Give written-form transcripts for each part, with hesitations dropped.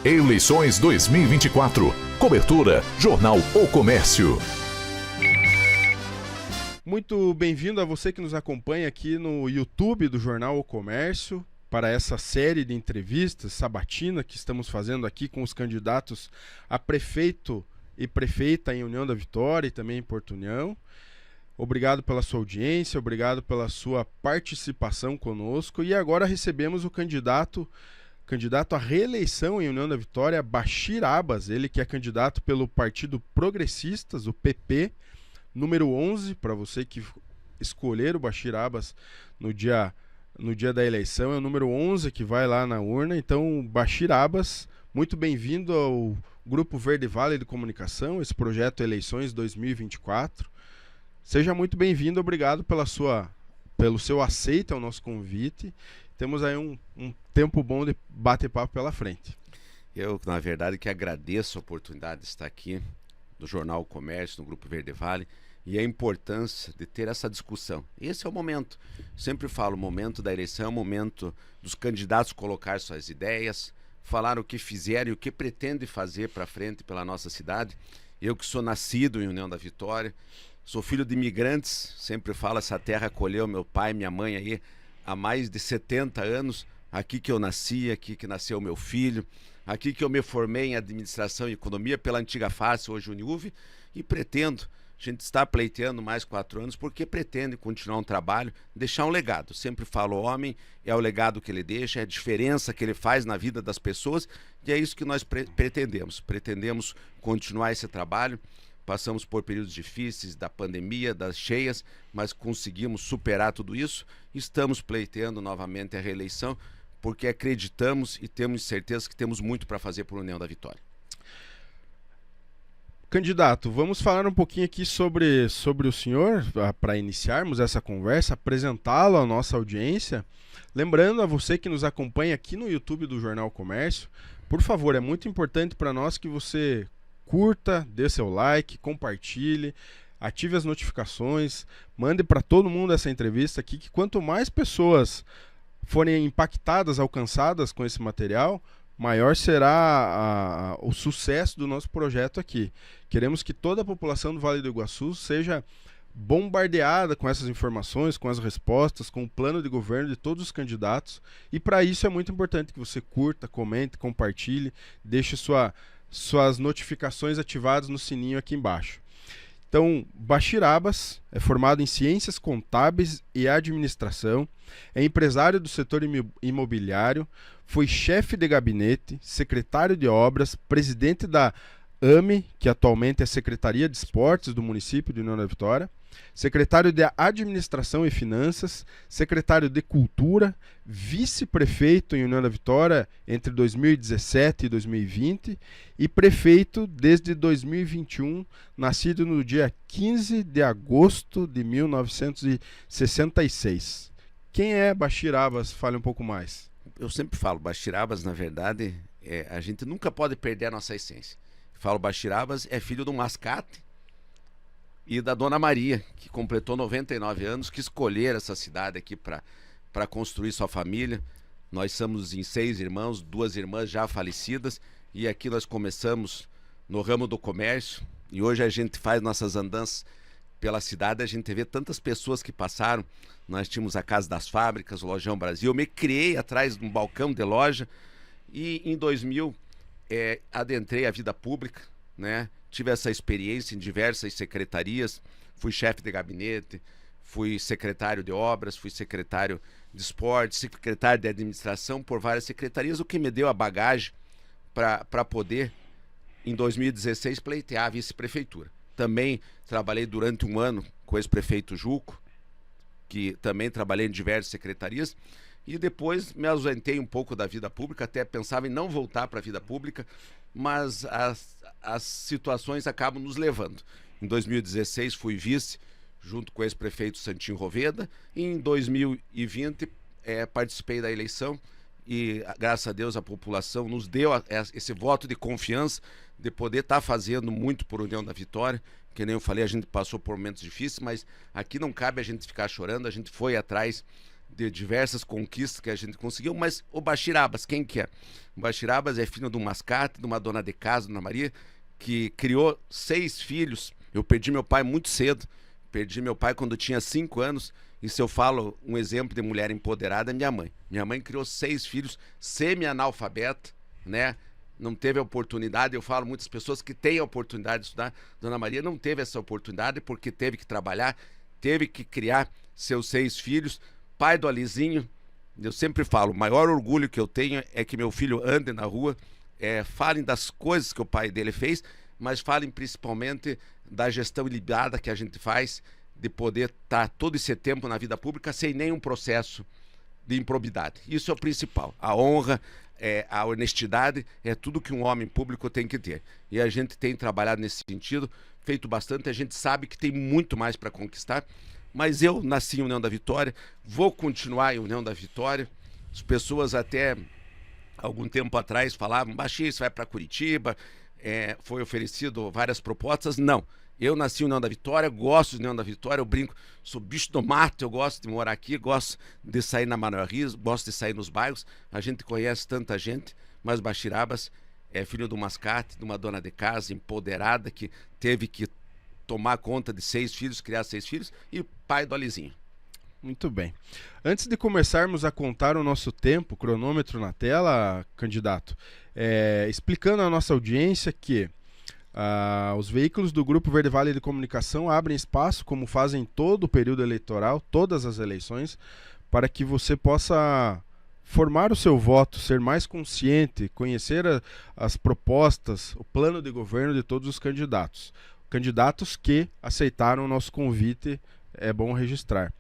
Eleições 2024. Cobertura Jornal O Comércio. Muito bem-vindo a você que nos acompanha aqui no YouTube do Jornal O Comércio para essa série de entrevistas sabatina que estamos fazendo aqui com os candidatos a prefeito e prefeita em União da Vitória e também em Porto União. Obrigado pela sua audiência, obrigado pela sua participação conosco. E agora recebemos o candidato à reeleição em União da Vitória, Bashir Abbas, ele que é candidato pelo Partido Progressistas, o PP, número 11, para você que escolher o Bashir Abbas no dia da eleição, é o número 11 que vai lá na urna. Então, Bashir Abbas, muito bem-vindo ao Grupo Verde Vale de Comunicação, esse projeto Eleições 2024. Seja muito bem-vindo, obrigado pelo seu aceito ao nosso convite. Temos aí um tempo bom de bate-papo pela frente. Eu, na verdade, que agradeço a oportunidade de estar aqui no Jornal O Comércio, no Grupo Verde Vale, e a importância de ter essa discussão. Esse é o momento. Sempre falo, o momento da eleição é o momento dos candidatos colocar suas ideias, falar o que fizeram e o que pretendem fazer para frente pela nossa cidade. Eu que sou nascido em União da Vitória, sou filho de imigrantes, sempre falo, essa terra acolheu meu pai e minha mãe aí há mais de 70 anos, aqui que eu nasci, aqui que nasceu meu filho, aqui que eu me formei em Administração e Economia pela antiga FACE, hoje Uniuv, e pretendo, a gente está pleiteando mais 4 anos, porque pretende continuar um trabalho, deixar um legado. Sempre falo, o homem é o legado que ele deixa, é a diferença que ele faz na vida das pessoas, e é isso que nós pretendemos. Pretendemos continuar esse trabalho. Passamos por períodos difíceis, da pandemia, das cheias, mas conseguimos superar tudo isso. Estamos pleiteando novamente a reeleição, porque acreditamos e temos certeza que temos muito para fazer por União da Vitória. Candidato, vamos falar um pouquinho aqui sobre o senhor, para iniciarmos essa conversa, apresentá-lo à nossa audiência. Lembrando a você que nos acompanha aqui no YouTube do Jornal Comércio, por favor, é muito importante para nós que você curta, dê seu like, compartilhe, ative as notificações, mande para todo mundo essa entrevista aqui, que quanto mais pessoas forem impactadas, alcançadas com esse material, maior será o sucesso do nosso projeto aqui. Queremos que toda a população do Vale do Iguaçu seja bombardeada com essas informações, com as respostas, com o plano de governo de todos os candidatos, e para isso é muito importante que você curta, comente, compartilhe, deixe suas notificações ativadas no sininho aqui embaixo. Então, Bashir Abbas é formado em Ciências Contábeis e Administração, é empresário do setor imobiliário, foi chefe de gabinete, secretário de obras, presidente da AME, que atualmente é Secretaria de Esportes do município de União da Vitória, secretário de Administração e Finanças, secretário de Cultura, vice-prefeito em União da Vitória entre 2017 e 2020 e prefeito desde 2021, nascido no dia 15 de agosto de 1966. Quem é Bashir Abbas? Fale um pouco mais. Eu sempre falo, Bashir Abbas, na verdade, a gente nunca pode perder a nossa essência. Falo, Bashir Abbas é filho do Mascate e da Dona Maria, que completou 99 anos, que escolheram essa cidade aqui para construir sua família. Nós somos em 6 irmãos, 2 irmãs já falecidas, e aqui nós começamos no ramo do comércio, e hoje a gente faz nossas andanças pela cidade, a gente vê tantas pessoas que passaram. Nós tínhamos a Casa das Fábricas, o Lojão Brasil, eu me criei atrás de um balcão de loja, e em 2000 adentrei a vida pública, né? Tive essa experiência em diversas secretarias, fui chefe de gabinete, fui secretário de obras, fui secretário de esporte, secretário de administração por várias secretarias, o que me deu a bagagem para poder, em 2016, pleitear a vice-prefeitura. Também trabalhei durante um ano com o ex-prefeito Juco, que também trabalhei em diversas secretarias, e depois me ausentei um pouco da vida pública, até pensava em não voltar para a vida pública, mas as situações acabam nos levando. Em 2016 fui vice, junto com o ex-prefeito Santinho Roveda, e em 2020 participei da eleição, e graças a Deus a população nos deu esse voto de confiança de poder estar fazendo muito por União da Vitória. Que nem eu falei, a gente passou por momentos difíceis, mas aqui não cabe a gente ficar chorando, a gente foi atrás de diversas conquistas que a gente conseguiu, mas o Bashir Abbas, quem que é? O Bashir Abbas é filho de um mascate, de uma dona de casa, Dona Maria, que criou 6 filhos. Eu perdi meu pai muito cedo, perdi meu pai quando eu tinha 5 anos, e se eu falo um exemplo de mulher empoderada, é minha mãe. Minha mãe criou 6 filhos, semi-analfabeta, né? Não teve a oportunidade, eu falo muitas pessoas que têm a oportunidade de estudar, Dona Maria não teve essa oportunidade porque teve que trabalhar, teve que criar seus 6 filhos, pai do Alizinho. Eu sempre falo, o maior orgulho que eu tenho é que meu filho ande na rua, falem das coisas que o pai dele fez, mas falem principalmente da gestão ilibada que a gente faz, de poder estar todo esse tempo na vida pública sem nenhum processo de improbidade. Isso é o principal, a honra, a honestidade é tudo que um homem público tem que ter. E a gente tem trabalhado nesse sentido, feito bastante, a gente sabe que tem muito mais para conquistar, mas eu nasci em União da Vitória, vou continuar em União da Vitória. As pessoas até algum tempo atrás falavam, Bashir, você vai para Curitiba, foi oferecido várias propostas. Não, eu nasci em União da Vitória, gosto de União da Vitória, eu brinco, sou bicho do mato, eu gosto de morar aqui, gosto de sair na Manuel Rios, gosto de sair nos bairros, a gente conhece tanta gente, mas Bashir Abbas é filho de um mascate, de uma dona de casa empoderada que teve que tomar conta de 6 filhos, criar 6 filhos, e pai do Alizinho. Muito bem. Antes de começarmos a contar o nosso tempo, cronômetro na tela, candidato, explicando à nossa audiência que os veículos do Grupo Verde Vale de Comunicação abrem espaço, como fazem todo o período eleitoral, todas as eleições, para que você possa formar o seu voto, ser mais consciente, conhecer as propostas, o plano de governo de todos os candidatos. Candidatos que aceitaram o nosso convite, é bom registrar.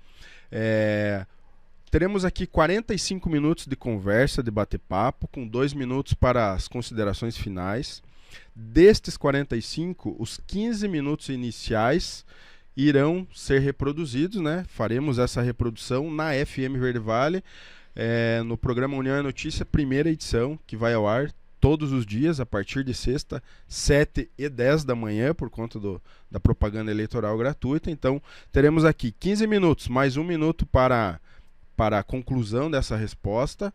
Teremos aqui 45 minutos de conversa, de bater-papo, com 2 minutos para as considerações finais. Destes 45, os 15 minutos iniciais irão ser reproduzidos, né? Faremos essa reprodução na FM Verde Vale, no programa União é Notícia, primeira edição, que vai ao ar todos os dias, a partir de sexta, 7h10 da manhã, por conta da propaganda eleitoral gratuita. Então, teremos aqui 15 minutos, mais 1 minuto para a conclusão dessa resposta.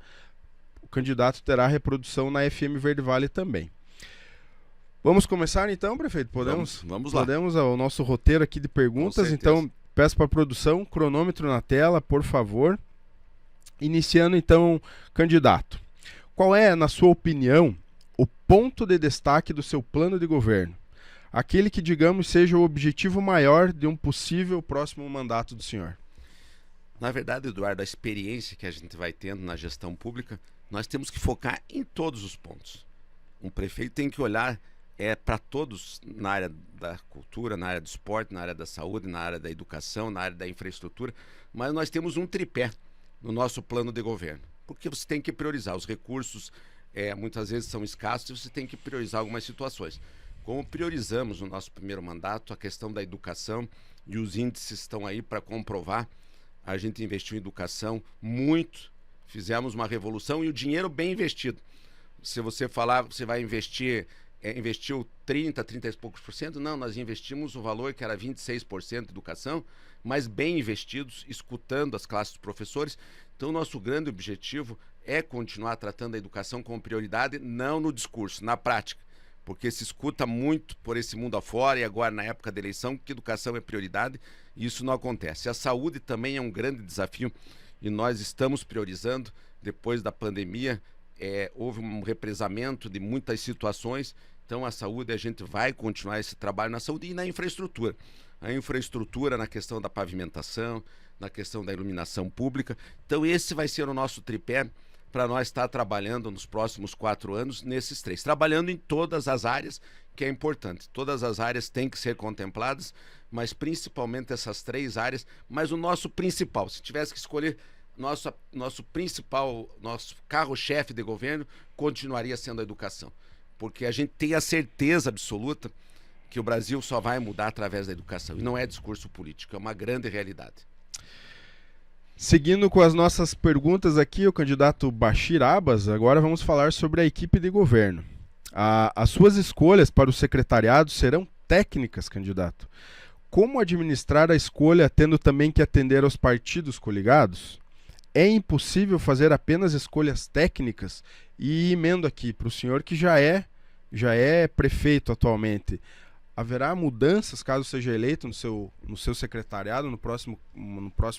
O candidato terá reprodução na FM Verde Vale também. Vamos começar então, prefeito? Vamos lá. Podemos ao nosso roteiro aqui de perguntas. Então, peço para a produção, cronômetro na tela, por favor. Iniciando então, candidato. Qual é, na sua opinião, o ponto de destaque do seu plano de governo? Aquele que, digamos, seja o objetivo maior de um possível próximo mandato do senhor. Na verdade, Eduardo, a experiência que a gente vai tendo na gestão pública, nós temos que focar em todos os pontos. Um prefeito tem que olhar para todos na área da cultura, na área do esporte, na área da saúde, na área da educação, na área da infraestrutura, mas nós temos um tripé no nosso plano de governo. Porque você tem que priorizar. Os recursos muitas vezes são escassos e você tem que priorizar algumas situações. Como priorizamos no nosso primeiro mandato a questão da educação, e os índices estão aí para comprovar, a gente investiu em educação muito, fizemos uma revolução e o dinheiro bem investido. Se você falar, você vai investiu 30 e poucos por cento, não, nós investimos o valor que era 26% de educação, mas bem investidos, escutando as classes dos professores. Então, nosso grande objetivo é continuar tratando a educação como prioridade, não no discurso, na prática, porque se escuta muito por esse mundo afora e agora na época da eleição que educação é prioridade e isso não acontece. A saúde também é um grande desafio e nós estamos priorizando. Depois da pandemia, houve um represamento de muitas situações, então a saúde, a gente vai continuar esse trabalho na saúde e na infraestrutura. A infraestrutura na questão da pavimentação, na questão da iluminação pública. Então esse vai ser o nosso tripé para nós estar trabalhando nos próximos 4 anos nesses 3. Trabalhando em todas as áreas, que é importante. Todas as áreas têm que ser contempladas, mas principalmente essas 3 áreas. Mas o nosso principal, se tivesse que escolher, nosso principal, nosso carro-chefe de governo continuaria sendo a educação. Porque a gente tem a certeza absoluta que o Brasil só vai mudar através da educação. E não é discurso político, é uma grande realidade. Seguindo com as nossas perguntas aqui, o candidato Bashir Abbas, agora vamos falar sobre a equipe de governo. As suas escolhas para o secretariado serão técnicas, candidato. Como administrar a escolha tendo também que atender aos partidos coligados? é impossível fazer apenas escolhas técnicas? E emendo aqui para o senhor que já é prefeito atualmente. Haverá mudanças caso seja eleito no seu secretariado no próximo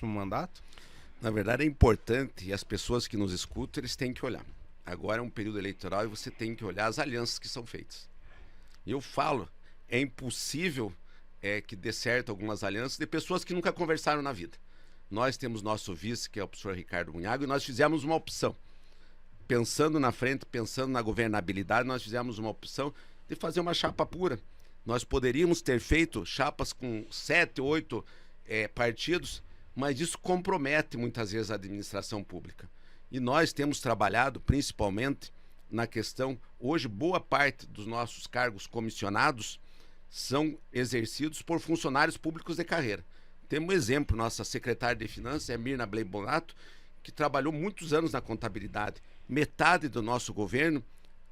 mandato? Na verdade, é importante, e as pessoas que nos escutam, eles têm que olhar. Agora é um período eleitoral e você tem que olhar as alianças que são feitas. E eu falo, é impossível que dê certo algumas alianças de pessoas que nunca conversaram na vida. Nós temos nosso vice, que é o professor Ricardo Munhago, e nós fizemos uma opção. Pensando na frente, pensando na governabilidade, nós fizemos uma opção de fazer uma chapa pura. Nós poderíamos ter feito chapas com 7, 8 partidos, mas isso compromete muitas vezes a administração pública. E nós temos trabalhado principalmente na questão, hoje boa parte dos nossos cargos comissionados são exercidos por funcionários públicos de carreira. Temos um exemplo, nossa secretária de Finanças, Mirna Bleibonato, que trabalhou muitos anos na contabilidade. Metade do nosso governo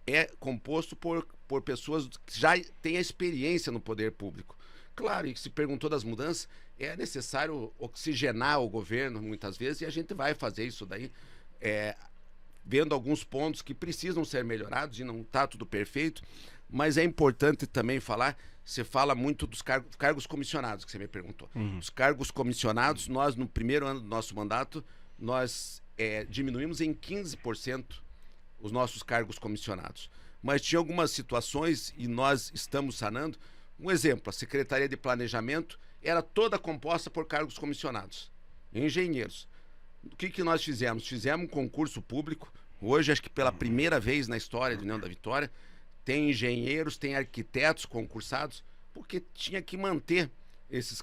é composto por pessoas que já têm a experiência no poder público. Claro, e se perguntou das mudanças, é necessário oxigenar o governo muitas vezes, e a gente vai fazer isso daí, vendo alguns pontos que precisam ser melhorados, e não está tudo perfeito, mas é importante também falar, você fala muito dos cargos comissionados, que você me perguntou. Os cargos comissionados, nós no primeiro ano do nosso mandato, nós diminuímos em 15% os nossos cargos comissionados. Mas tinha algumas situações e nós estamos sanando. Um exemplo, a Secretaria de Planejamento era toda composta por cargos comissionados, engenheiros. O que nós fizemos? Fizemos um concurso público. Hoje, acho que pela primeira vez na história do União da Vitória, tem engenheiros, tem arquitetos concursados, porque tinha que manter esses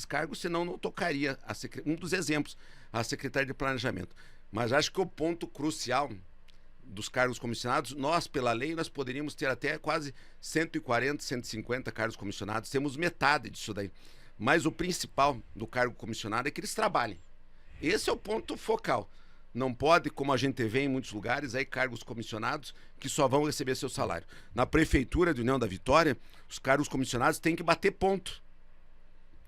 cargos, senão não tocaria. Um dos exemplos, a Secretaria de Planejamento. Mas acho que o ponto crucial dos cargos comissionados, nós, pela lei, nós poderíamos ter até quase 140, 150 cargos comissionados, temos metade disso daí. Mas o principal do cargo comissionado é que eles trabalhem. Esse é o ponto focal. Não pode, como a gente vê em muitos lugares, aí cargos comissionados que só vão receber seu salário. Na Prefeitura de União da Vitória, os cargos comissionados têm que bater ponto.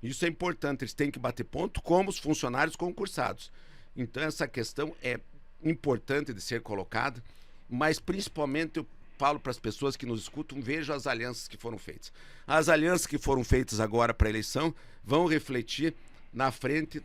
Isso é importante, eles têm que bater ponto como os funcionários concursados. Então essa questão é importante de ser colocada, mas principalmente eu falo para as pessoas que nos escutam, vejam as alianças que foram feitas. As alianças que foram feitas agora para a eleição vão refletir na frente,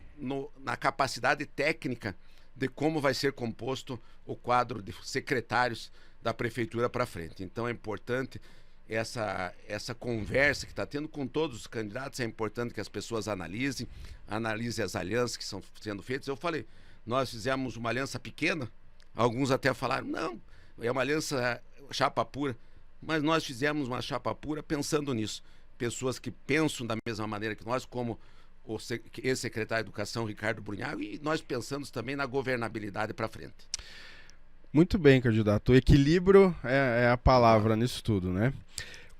na capacidade técnica de como vai ser composto o quadro de secretários da Prefeitura para frente. Então é importante essa conversa que está tendo com todos os candidatos, é importante que as pessoas analisem as alianças que estão sendo feitas. Eu falei, nós fizemos uma aliança pequena, alguns até falaram, não, é uma aliança chapa pura, mas nós fizemos uma chapa pura pensando nisso. Pessoas que pensam da mesma maneira que nós, como o ex-secretário de Educação, Ricardo Brunhago, e nós pensamos também na governabilidade para frente. Muito bem, candidato. O equilíbrio é a palavra nisso tudo, né?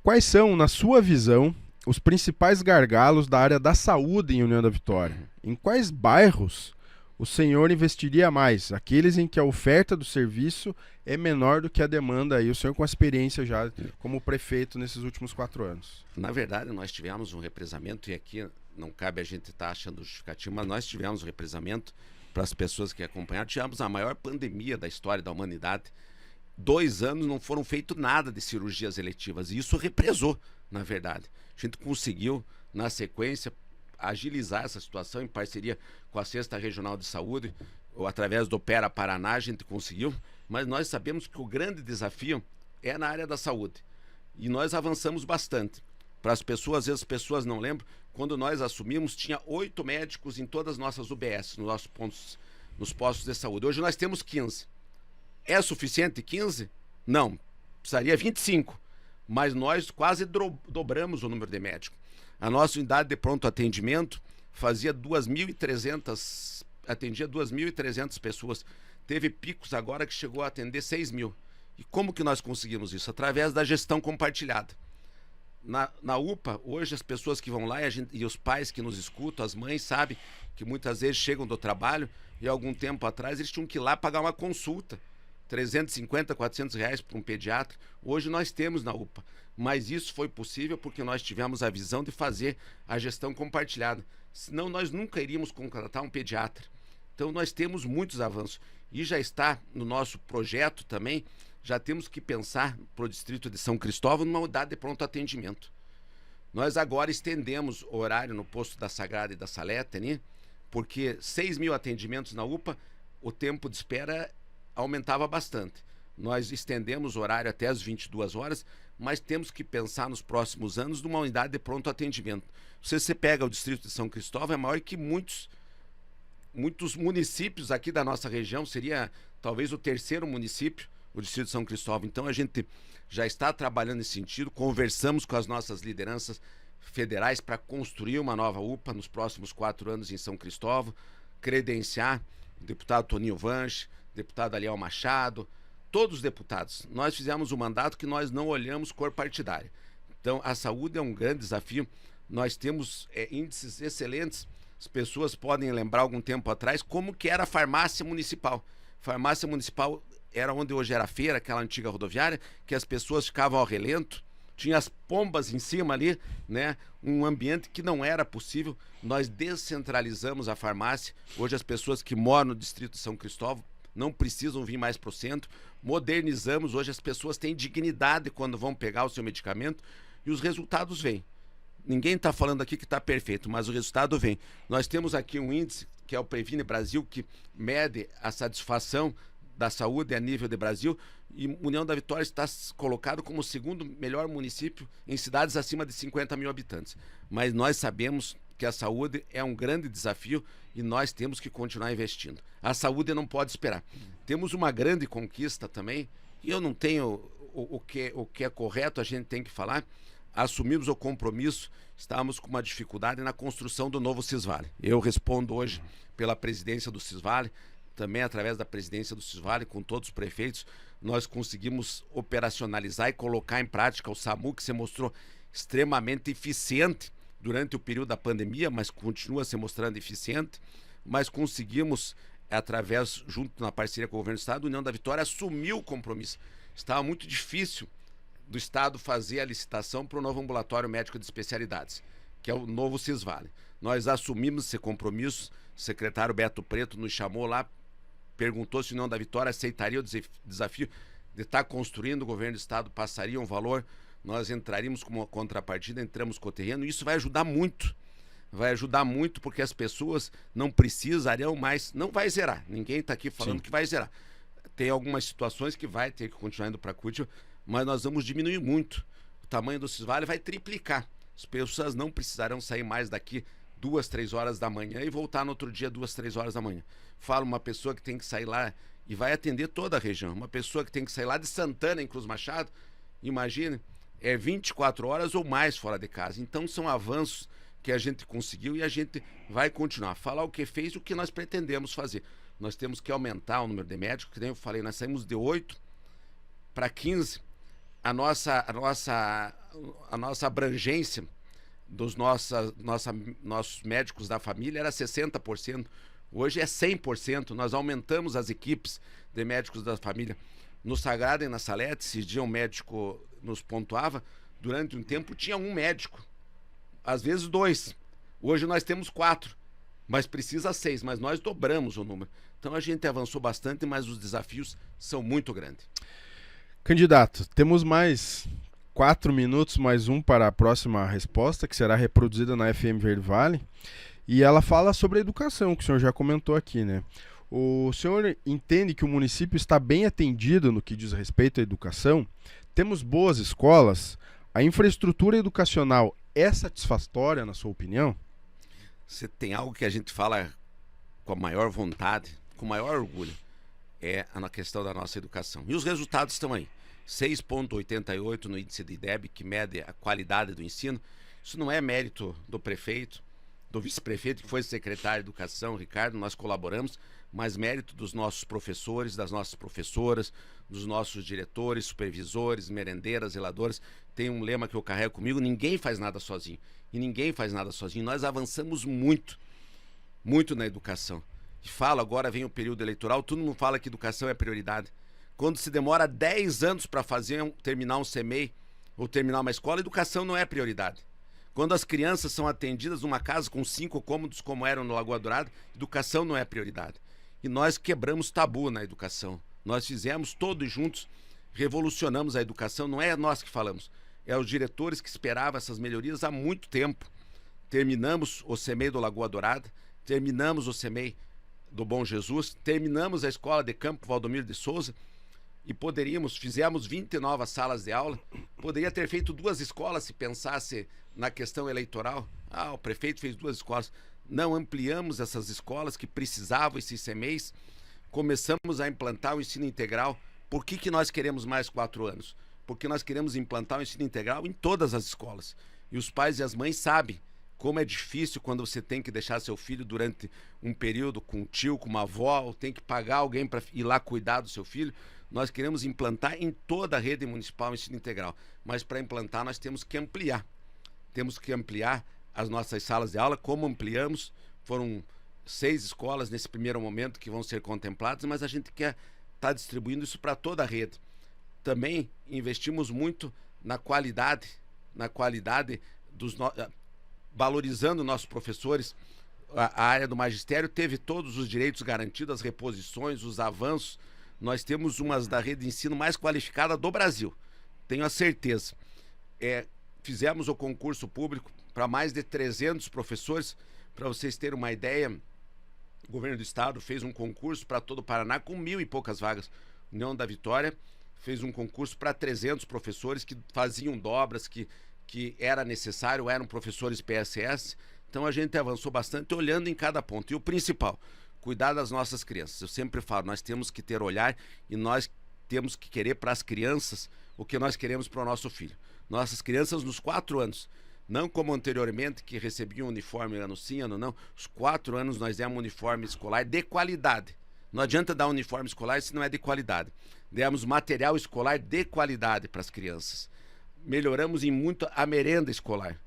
Quais são, na sua visão, os principais gargalos da área da saúde em União da Vitória? Em quais bairros o senhor investiria mais? Aqueles em que a oferta do serviço é menor do que a demanda, e o senhor com a experiência já como prefeito nesses últimos 4 anos. Na verdade, nós tivemos um represamento, e aqui não cabe a gente estar achando justificativo, mas nós tivemos um represamento para as pessoas que acompanharam. Tivemos a maior pandemia da história da humanidade. 2 anos não foram feito nada de cirurgias eletivas, e isso represou, na verdade. A gente conseguiu, na sequência, agilizar essa situação em parceria com a 6ª Regional de Saúde, ou através do Opera Paraná, a gente conseguiu, mas nós sabemos que o grande desafio é na área da saúde. E nós avançamos bastante. Para as pessoas, às vezes as pessoas não lembram, quando nós assumimos, tinha 8 médicos em todas as nossas UBS, nos postos de saúde. Hoje nós temos 15. É suficiente 15? Não. Precisaria 25. Mas nós quase dobramos o número de médicos. A nossa unidade de pronto atendimento atendia 2.300 pessoas. Teve picos agora que chegou a atender 6.000. E como que nós conseguimos isso? Através da gestão compartilhada. Na UPA, hoje as pessoas que vão lá e os pais que nos escutam, as mães, sabem que muitas vezes chegam do trabalho e algum tempo atrás eles tinham que ir lá pagar uma consulta, 350, 400 reais para um pediatra. Hoje nós temos na UPA, mas isso foi possível porque nós tivemos a visão de fazer a gestão compartilhada. Senão nós nunca iríamos contratar um pediatra. Então nós temos muitos avanços e já está no nosso projeto também, já temos que pensar para o distrito de São Cristóvão numa unidade de pronto atendimento. Nós agora estendemos o horário no posto da Sagrada e da Salete, né? Porque 6.000 atendimentos na UPA, o tempo de espera aumentava bastante. Nós estendemos o horário até as 22 horas, mas temos que pensar nos próximos anos numa unidade de pronto atendimento. Se você pega o distrito de São Cristóvão, é maior que muitos municípios aqui da nossa região, seria talvez o terceiro município, o distrito de São Cristóvão. Então a gente já está trabalhando nesse sentido, conversamos com as nossas lideranças federais para construir uma nova UPA nos próximos 4 anos em São Cristóvão, credenciar o deputado Toninho Vanche, deputado Aliel Machado, todos os deputados. Nós fizemos um mandato que nós não olhamos cor partidária. Então a saúde é um grande desafio, nós temos índices excelentes. As pessoas podem lembrar algum tempo atrás como que era a farmácia municipal. Farmácia municipal era onde hoje era a feira, aquela antiga rodoviária, que as pessoas ficavam ao relento, tinha as pombas em cima ali, né? Um ambiente que não era possível. Nós descentralizamos a farmácia. Hoje as pessoas que moram no distrito de São Cristóvão não precisam vir mais para o centro. Modernizamos, hoje as pessoas têm dignidade quando vão pegar o seu medicamento e os resultados vêm. Ninguém está falando aqui que está perfeito, mas o resultado vem. Nós temos aqui um índice, que é o Previne Brasil, que mede a satisfação da saúde a nível de Brasil, e União da Vitória está colocado como o segundo melhor município em cidades acima de 50.000 habitantes. Mas nós sabemos que a saúde é um grande desafio e nós temos que continuar investindo. A saúde não pode esperar. Temos uma grande conquista também, e eu não tenho o que é correto, a gente tem que falar. Assumimos o compromisso, estávamos com uma dificuldade na construção do novo Cisvale. Eu respondo hoje pela presidência do Cisvale, também através da presidência do Cisvale, com todos os prefeitos, nós conseguimos operacionalizar e colocar em prática o SAMU, que se mostrou extremamente eficiente durante o período da pandemia, mas continua se mostrando eficiente, mas conseguimos, através, junto na parceria com o governo do Estado, a União da Vitória assumiu o compromisso. Estava muito difícil do Estado fazer a licitação para o novo ambulatório médico de especialidades, que é o novo Cisvale. Nós assumimos esse compromisso, o secretário Beto Preto nos chamou lá, perguntou se a União da Vitória aceitaria o desafio de estar construindo, o governo do Estado passaria um valor, nós entraríamos com uma contrapartida, entramos com o terreno, e isso vai ajudar muito porque as pessoas não precisariam mais, não vai zerar, ninguém está aqui falando Sim. que vai zerar. Tem algumas situações que vai ter que continuar indo para a CUT, mas nós vamos diminuir muito. O tamanho do Cisvale vai triplicar. As pessoas não precisarão sair mais daqui 2, 3 horas da manhã e voltar no outro dia 2, 3 horas da manhã. Fala uma pessoa que tem que sair lá e vai atender toda a região. Uma pessoa que tem que sair lá de Santana, em Cruz Machado, imagine, 24 horas ou mais fora de casa. Então são avanços que a gente conseguiu e a gente vai continuar. Falar o que fez e o que nós pretendemos fazer. Nós temos que aumentar o número de médicos, que nem eu falei, nós saímos de 8 para 15. A nossa abrangência dos nossos médicos da família era 60%, hoje é 100%, nós aumentamos as equipes de médicos da família. No Sagrado e na Salete, esse dia um médico nos pontuava, durante um tempo tinha um médico, às vezes 2, hoje nós temos 4, mas precisa 6, mas nós dobramos o número. Então a gente avançou bastante, mas os desafios são muito grandes. Candidato, temos mais 4 minutos, mais um para a próxima resposta, que será reproduzida na FM Verde Vale. E ela fala sobre a educação, que o senhor já comentou aqui, né? O senhor entende que o município está bem atendido no que diz respeito à educação? Temos boas escolas? A infraestrutura educacional é satisfatória, na sua opinião? Se tem algo que a gente fala com a maior vontade, com o maior orgulho, é na questão da nossa educação. E os resultados estão aí. 6,88 no índice de IDEB, que mede a qualidade do ensino. Isso não é mérito do prefeito, do vice-prefeito, que foi secretário de Educação, Ricardo, nós colaboramos, mas mérito dos nossos professores, das nossas professoras, dos nossos diretores, supervisores, merendeiras, zeladoras. Tem um lema que eu carrego comigo: ninguém faz nada sozinho. E ninguém faz nada sozinho. Nós avançamos muito, muito na educação. E falo, agora vem o período eleitoral, todo mundo fala que educação é prioridade. Quando se demora 10 anos para terminar um CMEI ou terminar uma escola, educação não é prioridade. Quando as crianças são atendidas numa casa com 5 cômodos, como eram no Lagoa Dourada, educação não é prioridade. E nós quebramos tabu na educação. Nós fizemos todos juntos, revolucionamos a educação. Não é nós que falamos, é os diretores que esperavam essas melhorias há muito tempo. Terminamos o CEMEI do Lagoa Dourada, terminamos o CEMEI do Bom Jesus, terminamos a escola de campo Valdomiro de Souza e fizemos 20 novas salas de aula. Poderia ter feito 2 escolas se pensasse na questão eleitoral. O prefeito fez 2 escolas. Não, ampliamos essas escolas que precisavam, esses CEMEIs. Começamos a implantar o ensino integral. Por que nós queremos mais 4 anos? Porque nós queremos implantar o ensino integral em todas as escolas. E os pais e as mães sabem como é difícil quando você tem que deixar seu filho durante um período com um tio, com uma avó, ou tem que pagar alguém para ir lá cuidar do seu filho. Nós queremos implantar em toda a rede municipal o ensino integral. Mas para implantar nós temos que ampliar. Temos que ampliar as nossas salas de aula, como ampliamos. Foram 6 escolas nesse primeiro momento que vão ser contempladas, mas a gente quer estar distribuindo isso para toda a rede. Também investimos muito na qualidade valorizando nossos professores. A área do magistério teve todos os direitos garantidos, as reposições, os avanços. Nós temos uma da rede de ensino mais qualificada do Brasil, tenho a certeza. Fizemos o concurso público para mais de 300 professores. Para vocês terem uma ideia, o governo do estado fez um concurso para todo o Paraná com 1.000 e poucas vagas. União da Vitória fez um concurso para 300 professores que faziam dobras, que era necessário, eram professores PSS. Então a gente avançou bastante olhando em cada ponto. E o principal, cuidar das nossas crianças. Eu sempre falo, nós temos que ter olhar e nós temos que querer para as crianças o que nós queremos para o nosso filho. Nossas crianças nos 4 anos, não como anteriormente que recebiam uniforme ano sim, ano não. Os 4 anos nós demos um uniforme escolar de qualidade. Não adianta dar um uniforme escolar se não é de qualidade. Demos material escolar de qualidade para as crianças. Melhoramos em muito a merenda escolar.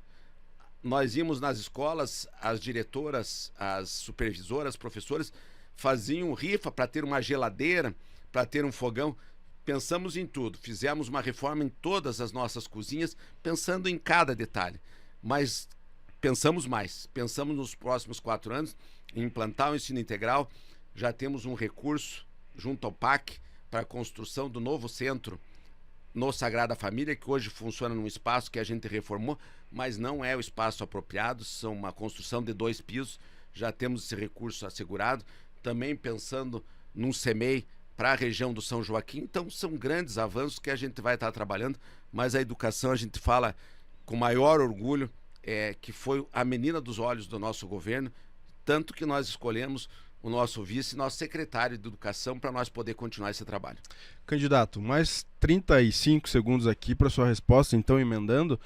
Nós íamos nas escolas, as diretoras, as supervisoras, professores faziam rifa para ter uma geladeira, para ter um fogão. Pensamos em tudo, fizemos uma reforma em todas as nossas cozinhas, pensando em cada detalhe. Mas pensamos mais, pensamos nos próximos 4 anos em implantar o ensino integral. Já temos um recurso junto ao PAC para a construção do novo centro no Sagrada Família, que hoje funciona num espaço que a gente reformou, mas não é o espaço apropriado, são uma construção de 2 pisos. Já temos esse recurso assegurado. Também pensando num CEMEI para a região do São Joaquim. Então são grandes avanços que a gente vai estar trabalhando, mas a educação a gente fala com maior orgulho, que foi a menina dos olhos do nosso governo, tanto que nós escolhemos o nosso vice, nosso secretário de educação, para nós poder continuar esse trabalho. Candidato, mais 35 segundos aqui para sua resposta, então emendando.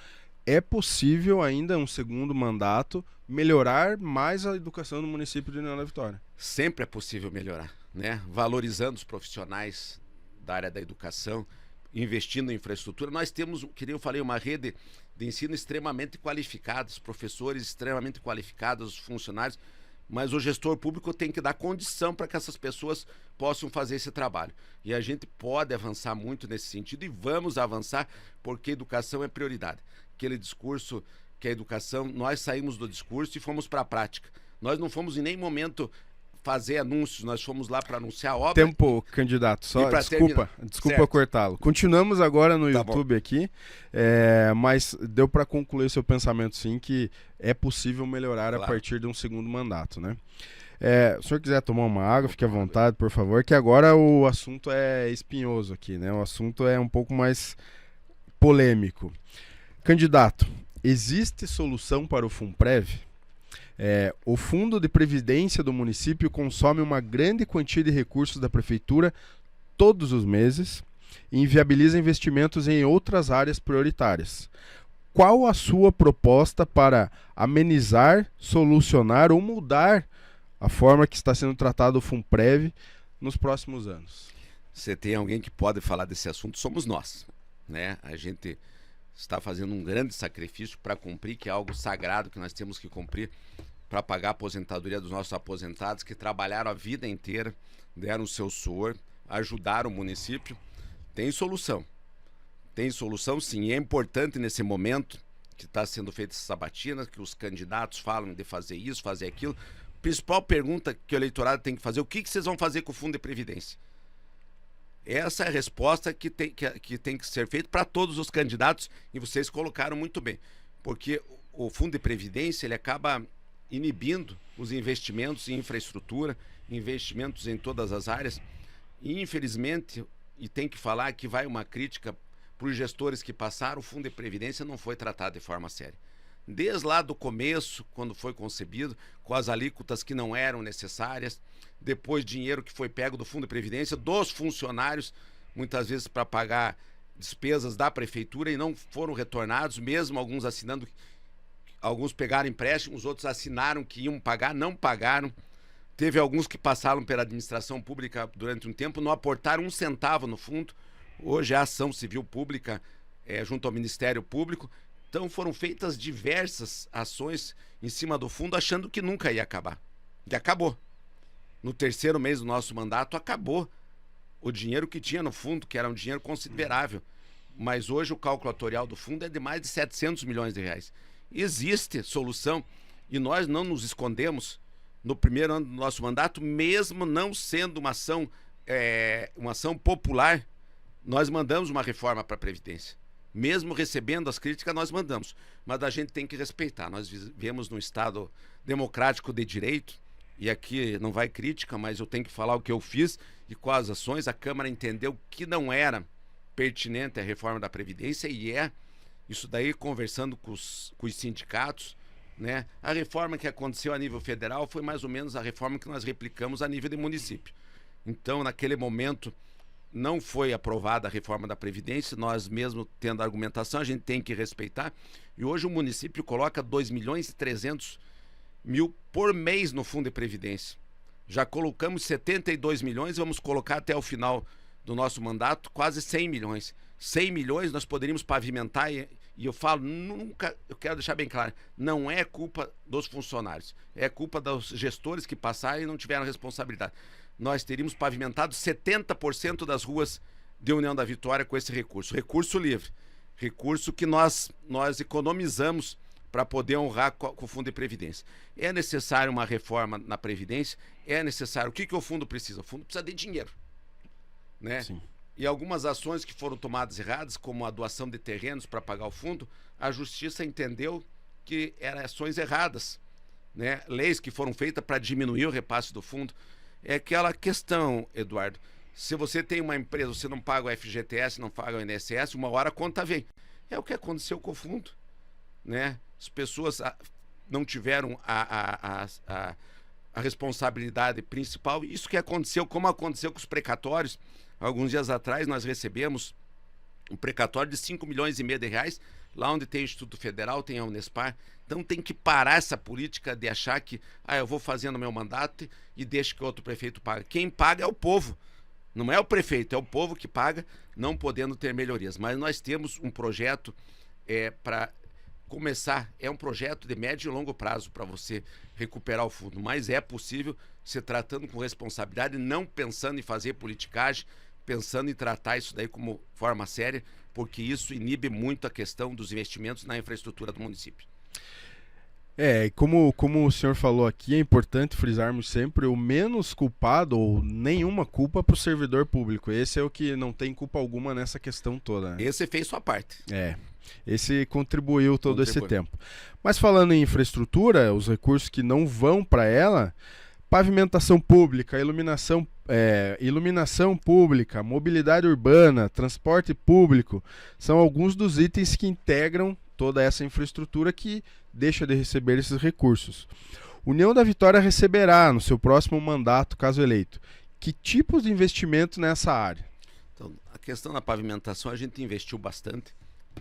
É possível ainda um segundo mandato melhorar mais a educação do município de União da Vitória? Sempre é possível melhorar, né? Valorizando os profissionais da área da educação, investindo em infraestrutura. Nós temos, que eu falei, uma rede de ensino extremamente qualificada, os professores extremamente qualificados, os funcionários, mas o gestor público tem que dar condição para que essas pessoas possam fazer esse trabalho. E a gente pode avançar muito nesse sentido e vamos avançar, porque educação é prioridade. Aquele discurso que a educação, nós saímos do discurso e fomos para a prática. Nós não fomos em nenhum momento fazer anúncios, nós fomos lá para anunciar a obra. Tempo, candidato, só desculpa cortá-lo. Continuamos agora no YouTube aqui, mas deu para concluir seu pensamento sim, que é possível melhorar a partir de um segundo mandato, né? Se o senhor quiser tomar uma água, fique à vontade, por favor, que agora o assunto é espinhoso aqui, né? O assunto é um pouco mais polêmico. Candidato, existe solução para o FUNPREV? O Fundo de Previdência do município consome uma grande quantia de recursos da prefeitura todos os meses e inviabiliza investimentos em outras áreas prioritárias. Qual a sua proposta para amenizar, solucionar ou mudar a forma que está sendo tratado o FUNPREV nos próximos anos? Se tem alguém que pode falar desse assunto, somos nós, né? A gente está fazendo um grande sacrifício para cumprir, que é algo sagrado que nós temos que cumprir, para pagar a aposentadoria dos nossos aposentados que trabalharam a vida inteira, deram o seu suor, ajudaram o município. Tem solução sim, e é importante nesse momento que está sendo feita essa sabatina, que os candidatos falam de fazer isso, fazer aquilo, principal pergunta que o eleitorado tem que fazer: o que vocês vão fazer com o Fundo de Previdência? Essa é a resposta que tem que ser feita para todos os candidatos, e vocês colocaram muito bem, porque o Fundo de Previdência ele acaba inibindo os investimentos em infraestrutura, investimentos em todas as áreas, e infelizmente, e tem que falar que vai uma crítica para os gestores que passaram, o Fundo de Previdência não foi tratado de forma séria. Desde lá do começo, quando foi concebido, com as alíquotas que não eram necessárias, depois dinheiro que foi pego do Fundo de Previdência, dos funcionários, muitas vezes para pagar despesas da prefeitura e não foram retornados, mesmo alguns assinando, alguns pegaram empréstimos, outros assinaram que iam pagar, não pagaram. Teve alguns que passaram pela administração pública durante um tempo, não aportaram um centavo no fundo. Hoje é a ação civil pública junto ao Ministério Público. Então foram feitas diversas ações em cima do fundo, achando que nunca ia acabar. E acabou. No terceiro mês do nosso mandato, acabou o dinheiro que tinha no fundo, que era um dinheiro considerável. Mas hoje o cálculo atuarial do fundo é de mais de 700 milhões de reais. Existe solução e nós não nos escondemos no primeiro ano do nosso mandato, mesmo não sendo uma ação popular, nós mandamos uma reforma para a Previdência. Mesmo recebendo as críticas, nós mandamos. Mas a gente tem que respeitar. Nós vivemos num Estado democrático de direito, e aqui não vai crítica, mas eu tenho que falar o que eu fiz e quais ações. A Câmara entendeu que não era pertinente a reforma da Previdência, e isso daí conversando com os sindicatos, né? A reforma que aconteceu a nível federal foi mais ou menos a reforma que nós replicamos a nível de município. Então, naquele momento, não foi aprovada a reforma da Previdência, nós mesmo tendo a argumentação, a gente tem que respeitar, e hoje o município coloca 2.300.000 por mês no Fundo de Previdência. Já colocamos 72 milhões, vamos colocar até o final do nosso mandato quase 100 milhões. 100 milhões nós poderíamos pavimentar, e eu falo, nunca, eu quero deixar bem claro, não é culpa dos funcionários, é culpa dos gestores que passaram e não tiveram responsabilidade. Nós teríamos pavimentado 70% das ruas de União da Vitória com esse recurso livre, recurso que nós economizamos para poder honrar com o Fundo de Previdência. É necessário uma reforma na Previdência, é necessário. O que o fundo precisa? O fundo precisa de dinheiro, né? Sim. E algumas ações que foram tomadas erradas, como a doação de terrenos para pagar o fundo, a Justiça entendeu que eram ações erradas, né? Leis que foram feitas para diminuir o repasse do fundo. É aquela questão, Eduardo, se você tem uma empresa, você não paga o FGTS, não paga o INSS, uma hora a conta vem. É o que aconteceu com o fundo, né? As pessoas não tiveram a responsabilidade principal. Isso que aconteceu, como aconteceu com os precatórios. Alguns dias atrás nós recebemos um precatório de 5,5 milhões de reais, lá onde tem o Instituto Federal, tem a Unespar. Então tem que parar essa política de achar que eu vou fazendo meu mandato e deixo que outro prefeito pague. Quem paga é o povo, não é o prefeito, é o povo que paga, não podendo ter melhorias. Mas nós temos um projeto para começar, é um projeto de médio e longo prazo para você recuperar o fundo, mas é possível se tratando com responsabilidade, não pensando em fazer politicagem, pensando em tratar isso daí como forma séria, porque isso inibe muito a questão dos investimentos na infraestrutura do município. Como o senhor falou aqui, é importante frisarmos sempre o menos culpado ou nenhuma culpa para o servidor público. Esse é o que não tem culpa alguma nessa questão toda, né? Esse fez sua parte. Esse contribuiu todo esse tempo. Mas falando em infraestrutura, os recursos que não vão para ela, pavimentação pública, iluminação pública, mobilidade urbana, transporte público, são alguns dos itens que integram toda essa infraestrutura que deixa de receber esses recursos. União da Vitória receberá, no seu próximo mandato, caso eleito, que tipos de investimento nessa área? Então, a questão da pavimentação, a gente investiu bastante,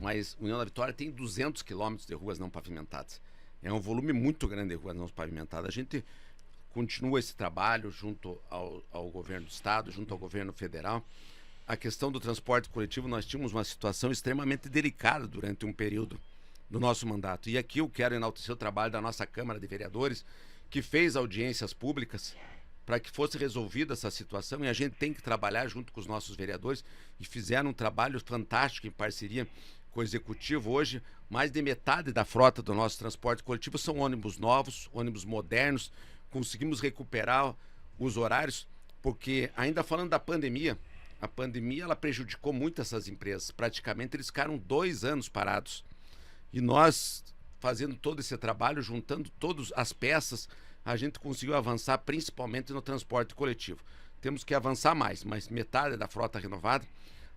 mas União da Vitória tem 200 quilômetros de ruas não pavimentadas. É um volume muito grande de ruas não pavimentadas. A gente continua esse trabalho junto ao governo do estado, junto ao governo federal. A questão do transporte coletivo, nós tínhamos uma situação extremamente delicada durante um período do nosso mandato. E aqui eu quero enaltecer o trabalho da nossa Câmara de Vereadores, que fez audiências públicas para que fosse resolvida essa situação, e a gente tem que trabalhar junto com os nossos vereadores, e fizeram um trabalho fantástico em parceria com o Executivo. Hoje, mais de metade da frota do nosso transporte coletivo são ônibus novos, ônibus modernos, conseguimos recuperar os horários, porque ainda falando da pandemia, a pandemia ela prejudicou muito essas empresas. Praticamente eles ficaram 2 anos parados. E nós, fazendo todo esse trabalho, juntando todas as peças, a gente conseguiu avançar principalmente no transporte coletivo. Temos que avançar mais, mas metade da frota renovada,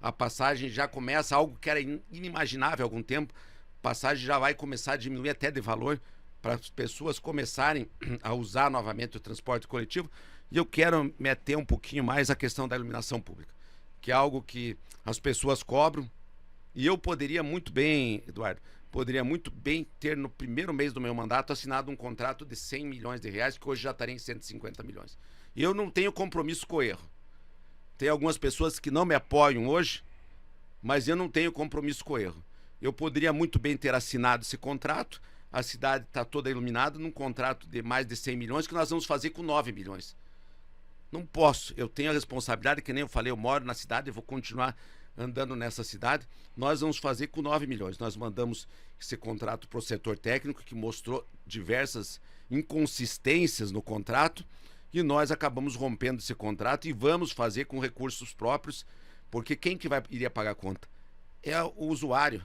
a passagem já começa, algo que era inimaginável há algum tempo, a passagem já vai começar a diminuir até de valor para as pessoas começarem a usar novamente o transporte coletivo. E eu quero meter um pouquinho mais a questão da iluminação pública, que é algo que as pessoas cobram, e eu poderia muito bem, Eduardo, ter no primeiro mês do meu mandato assinado um contrato de 100 milhões de reais, que hoje já estaria em 150 milhões. E eu não tenho compromisso com o erro. Tem algumas pessoas que não me apoiam hoje, mas eu não tenho compromisso com o erro. Eu poderia muito bem ter assinado esse contrato, a cidade está toda iluminada, num contrato de mais de 100 milhões, que nós vamos fazer com 9 milhões. Não posso, eu tenho a responsabilidade, que nem eu falei, eu moro na cidade, eu vou continuar andando nessa cidade. Nós vamos fazer com 9 milhões. Nós mandamos esse contrato para o setor técnico, que mostrou diversas inconsistências no contrato, e nós acabamos rompendo esse contrato e vamos fazer com recursos próprios, porque quem que iria pagar a conta? É o usuário,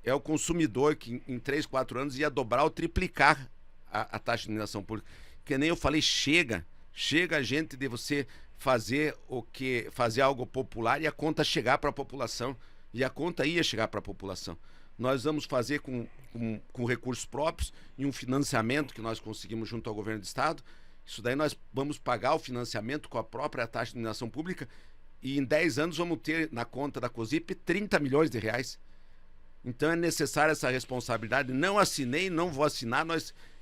é o consumidor, que em 3, 4 anos ia dobrar ou triplicar a taxa de iluminação pública. Que nem eu falei, chega a gente de você fazer algo popular e a conta chegar para a população. E a conta ia chegar para a população. Nós vamos fazer com recursos próprios e um financiamento que nós conseguimos junto ao governo do estado. Isso daí nós vamos pagar o financiamento com a própria taxa de iluminação pública, e em 10 anos vamos ter na conta da COSIP 30 milhões de reais. Então é necessária essa responsabilidade. Não assinei, não vou assinar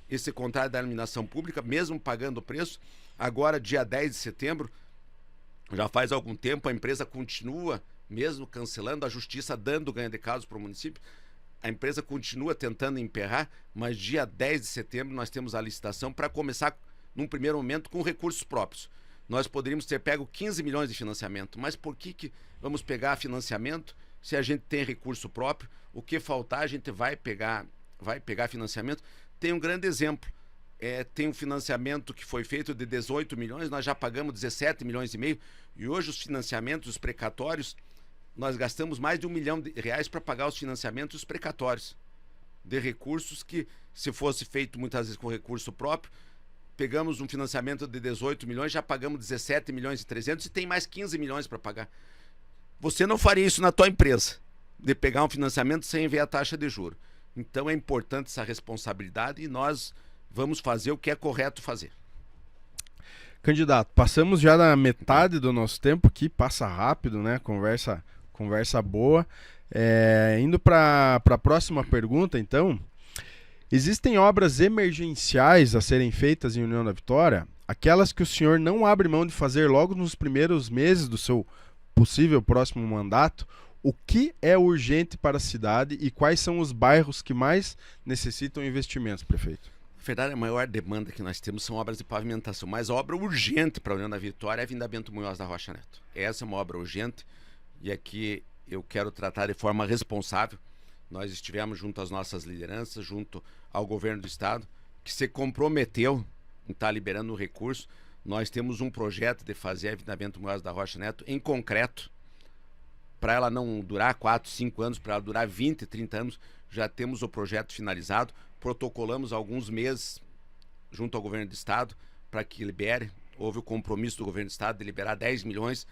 esse contrato da iluminação pública, mesmo pagando o preço. Agora, dia 10 de setembro, já faz algum tempo, a empresa continua, mesmo cancelando, a justiça dando ganho de causa para o município, a empresa continua tentando emperrar, mas dia 10 de setembro nós temos a licitação para começar, num primeiro momento, com recursos próprios. Nós poderíamos ter pego 15 milhões de financiamento, mas por que vamos pegar financiamento se a gente tem recurso próprio? O que faltar, a gente vai pegar financiamento. Tem um grande exemplo. Tem um financiamento que foi feito de 18 milhões, nós já pagamos 17 milhões e meio, e hoje os financiamentos, os precatórios, nós gastamos mais de R$1 milhão para pagar os financiamentos precatórios de recursos que, se fosse feito muitas vezes com recurso próprio, pegamos um financiamento de 18 milhões, já pagamos 17 milhões e 300 e tem mais 15 milhões para pagar. Você não faria isso na tua empresa, de pegar um financiamento sem ver a taxa de juros. Então é importante essa responsabilidade e nós vamos fazer o que é correto fazer. Candidato, passamos já da metade do nosso tempo aqui, passa rápido, né? Conversa boa. Indo para a próxima pergunta, então. Existem obras emergenciais a serem feitas em União da Vitória? Aquelas que o senhor não abre mão de fazer logo nos primeiros meses do seu possível próximo mandato? O que é urgente para a cidade e quais são os bairros que mais necessitam investimentos, prefeito? Na verdade, a maior demanda que nós temos são obras de pavimentação, mas a obra urgente para a União da Vitória é a Avenida Bento Munhoz da Rocha Neto. Essa é uma obra urgente e aqui eu quero tratar de forma responsável. Nós estivemos junto às nossas lideranças, junto ao governo do estado, que se comprometeu em estar liberando o recurso. Nós temos um projeto de fazer a Avenida Bento Munhoz da Rocha Neto em concreto, para ela não durar 4, 5 anos, para ela durar 20, 30 anos. Já temos o projeto finalizado, protocolamos alguns meses junto ao governo do estado para que libere. Houve o compromisso do governo do estado de liberar 10 milhões,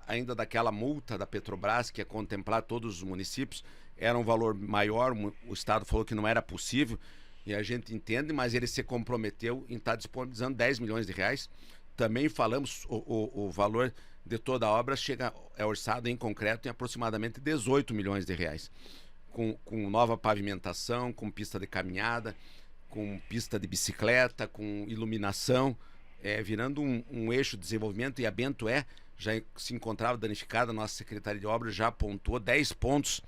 ainda daquela multa da Petrobras, que ia contemplar todos os municípios. Era um valor maior, o estado falou que não era possível, e a gente entende, mas ele se comprometeu em estar disponibilizando 10 milhões de reais. Também falamos, o valor de toda a obra é orçado em concreto em aproximadamente 18 milhões de reais. Com nova pavimentação, com pista de caminhada, com pista de bicicleta, com iluminação, virando um eixo de desenvolvimento. E a Bento já se encontrava danificada, a nossa Secretaria de Obras já apontou 10 pontos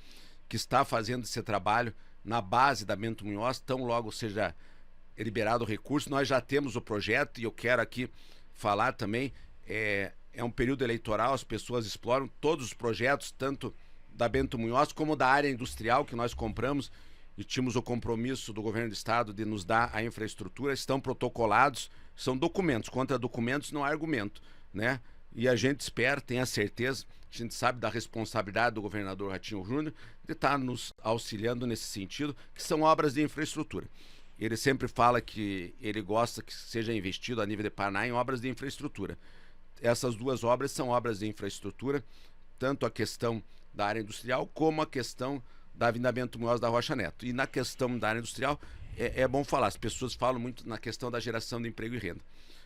que está fazendo esse trabalho na base da Bento Munhoz. Tão logo seja liberado o recurso, nós já temos o projeto, e eu quero aqui falar também, é um período eleitoral, as pessoas exploram todos os projetos, tanto da Bento Munhoz como da área industrial que nós compramos, e tínhamos o compromisso do governo do estado de nos dar a infraestrutura, estão protocolados, são documentos, contra documentos não há argumento, né? E a gente espera, tem a certeza, a gente sabe da responsabilidade do governador Ratinho Júnior de estar nos auxiliando nesse sentido, que são obras de infraestrutura. Ele sempre fala que ele gosta que seja investido a nível de Paraná em obras de infraestrutura. Essas duas obras são obras de infraestrutura, tanto a questão da área industrial como a questão da Avenida Bento Munhoz da Rocha Neto. E na questão da área industrial, é bom falar, as pessoas falam muito na questão da geração de emprego e renda.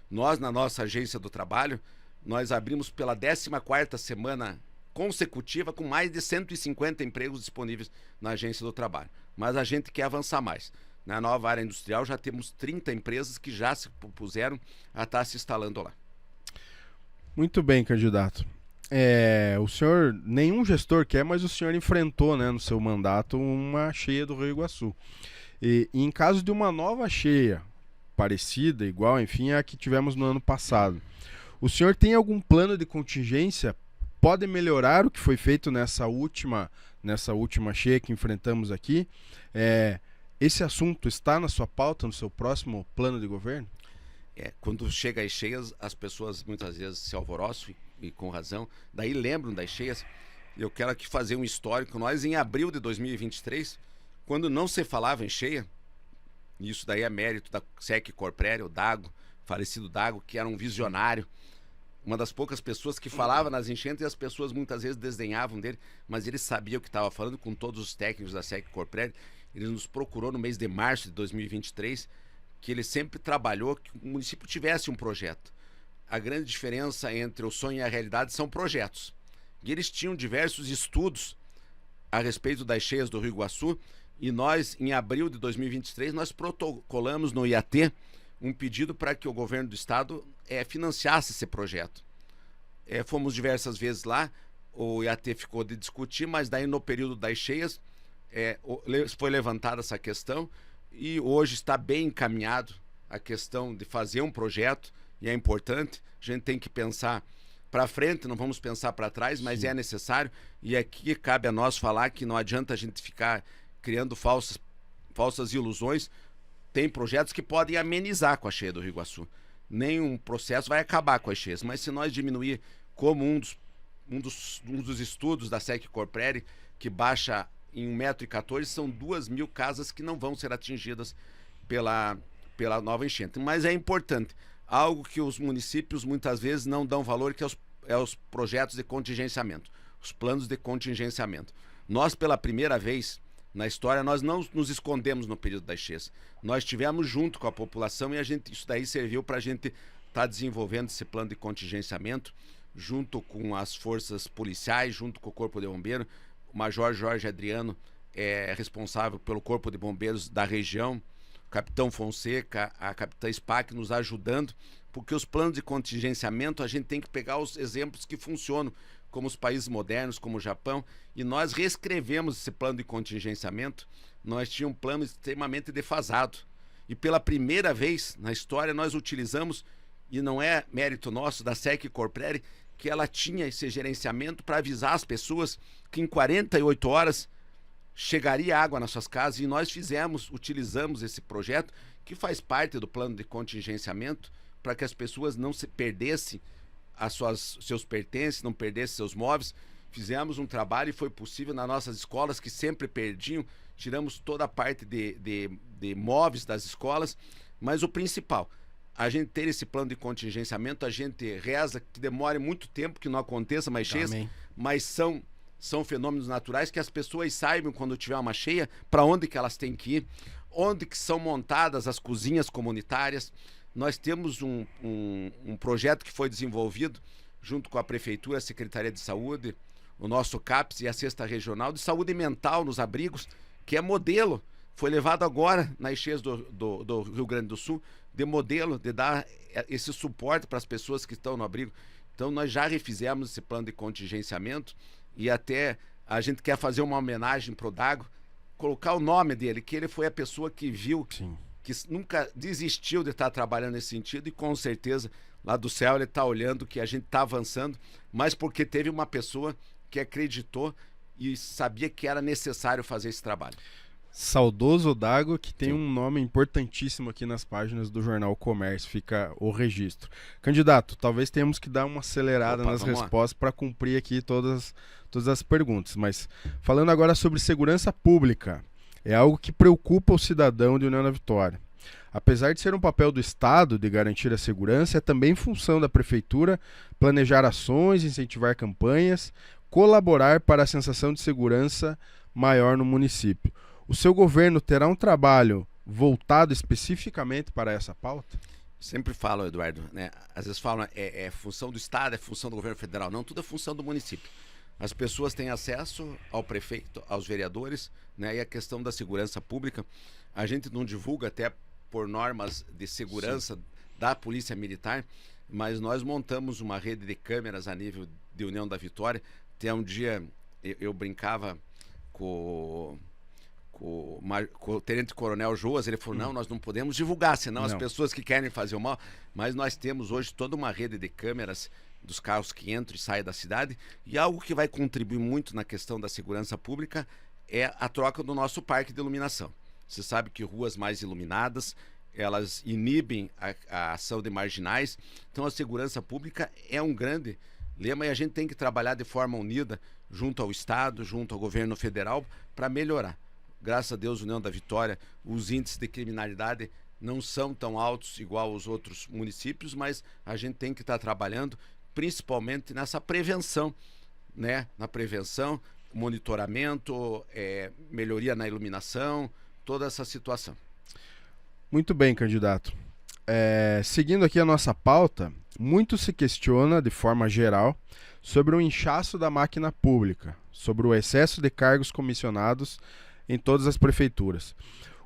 Nós, na nossa agência do trabalho, nós abrimos pela 14ª semana consecutiva com mais de 150 empregos disponíveis na agência do trabalho. Mas a gente quer avançar mais. Na nova área industrial já temos 30 empresas que já se propuseram a estar se instalando lá. Muito bem, candidato. O senhor, nenhum gestor quer, mas o senhor enfrentou, né, no seu mandato uma cheia do Rio Iguaçu. E em caso de uma nova cheia, parecida, igual, enfim, a que tivemos no ano passado, o senhor tem algum plano de contingência? Pode melhorar o que foi feito nessa última cheia que enfrentamos aqui? Esse assunto está na sua pauta, no seu próximo plano de governo? Quando chega as cheias, as pessoas muitas vezes se alvoroçam e com razão, daí lembram das cheias. Eu quero aqui fazer um histórico. Nós, em abril de 2023, quando não se falava em cheia, e isso daí é mérito da SEC Corprério, o Dago, falecido Dago, que era um visionário, uma das poucas pessoas que falava nas enchentes, e as pessoas muitas vezes desdenhavam dele, mas ele sabia o que estava falando, com todos os técnicos da SEC Corprério. Ele nos procurou no mês de março de 2023, que ele sempre trabalhou que o município tivesse um projeto. A grande diferença entre o sonho e a realidade são projetos. E eles tinham diversos estudos a respeito das cheias do Rio Iguaçu, e nós, em abril de 2023, nós protocolamos no IAT um pedido para que o governo do estado financiasse esse projeto. Fomos diversas vezes lá, o IAT ficou de discutir, mas daí no período das cheias foi levantada essa questão, e hoje está bem encaminhado a questão de fazer um projeto, e é importante, a gente tem que pensar para frente, não vamos pensar para trás, mas sim, é necessário, e aqui cabe a nós falar que não adianta a gente ficar criando falsas ilusões. Tem projetos que podem amenizar com a cheia do Rio Iguaçu. Nenhum processo vai acabar com as cheias, mas se nós diminuir, como um dos estudos da SEC Corprério, que baixa em 1,14 m, são 2.000 casas que não vão ser atingidas pela nova enchente. Mas é importante, algo que os municípios muitas vezes não dão valor, que é os projetos de contingenciamento, os planos de contingenciamento. Nós, pela primeira vez na história, nós não nos escondemos no período das cheias. Nós estivemos junto com a população, e isso daí serviu para a gente estar desenvolvendo esse plano de contingenciamento junto com as forças policiais, junto com o Corpo de Bombeiros. O Major Jorge Adriano é responsável pelo Corpo de Bombeiros da região, o Capitão Fonseca, a Capitã SPAC nos ajudando, porque os planos de contingenciamento a gente tem que pegar os exemplos que funcionam, como os países modernos, como o Japão, e nós reescrevemos esse plano de contingenciamento. Nós tínhamos um plano extremamente defasado, e pela primeira vez na história nós utilizamos, e não é mérito nosso, da SEC Corprério, que ela tinha esse gerenciamento para avisar as pessoas que em 48 horas chegaria água nas suas casas, e nós utilizamos esse projeto, que faz parte do plano de contingenciamento, para que as pessoas não se perdessem seus pertences, não perdessem seus móveis. Fizemos um trabalho e foi possível nas nossas escolas, que sempre perdiam, tiramos toda a parte de móveis das escolas, mas o principal, a gente ter esse plano de contingenciamento, a gente reza que demore muito tempo, que não aconteça mais cheias, mas são fenômenos naturais, que as pessoas saibam, quando tiver uma cheia, para onde que elas têm que ir, onde que são montadas as cozinhas comunitárias. Nós temos um projeto que foi desenvolvido junto com a Prefeitura, a Secretaria de Saúde, o nosso CAPS e a Sexta Regional de Saúde Mental nos abrigos, que é modelo, foi levado agora nas cheias do Rio Grande do Sul, de modelo, de dar esse suporte para as pessoas que estão no abrigo. Então nós já refizemos esse plano de contingenciamento, e até a gente quer fazer uma homenagem para o Dago, colocar o nome dele, que ele foi a pessoa que viu, sim, que nunca desistiu de estar trabalhando nesse sentido, e com certeza lá do céu ele está olhando que a gente está avançando, mas porque teve uma pessoa que acreditou e sabia que era necessário fazer esse trabalho. Saudoso Dago, que tem um nome importantíssimo aqui nas páginas do Jornal Comércio, fica o registro. Candidato, talvez tenhamos que dar uma acelerada nas respostas para cumprir aqui todas as perguntas, mas falando agora sobre segurança pública, é algo que preocupa o cidadão de União da Vitória. Apesar de ser um papel do Estado de garantir a segurança, é também função da Prefeitura planejar ações, incentivar campanhas, colaborar para a sensação de segurança maior no município. O seu governo terá um trabalho voltado especificamente para essa pauta? Sempre falo, Eduardo, né? Às vezes falam é função do Estado, é função do governo federal. Não, tudo é função do município. As pessoas têm acesso ao prefeito, aos vereadores, né? E a questão da segurança pública, a gente não divulga até por normas de segurança da Polícia Militar, mas nós montamos uma rede de câmeras a nível de União da Vitória. Até um dia eu brincava com o tenente-coronel Joas, ele falou, não, nós não podemos divulgar, senão as pessoas que querem fazer o mal, mas nós temos hoje toda uma rede de câmeras dos carros que entram e saem da cidade, e algo que vai contribuir muito na questão da segurança pública é a troca do nosso parque de iluminação. Você sabe que ruas mais iluminadas, elas inibem a ação de marginais, então a segurança pública é um grande lema e a gente tem que trabalhar de forma unida junto ao Estado, junto ao governo federal, para melhorar. Graças a Deus, União da Vitória, os índices de criminalidade não são tão altos igual aos outros municípios, mas a gente tem que estar trabalhando principalmente nessa prevenção, né? Na prevenção, monitoramento, melhoria na iluminação, toda essa situação. Muito bem, candidato. Seguindo aqui a nossa pauta, muito se questiona, de forma geral, sobre o inchaço da máquina pública, sobre o excesso de cargos comissionados em todas as prefeituras.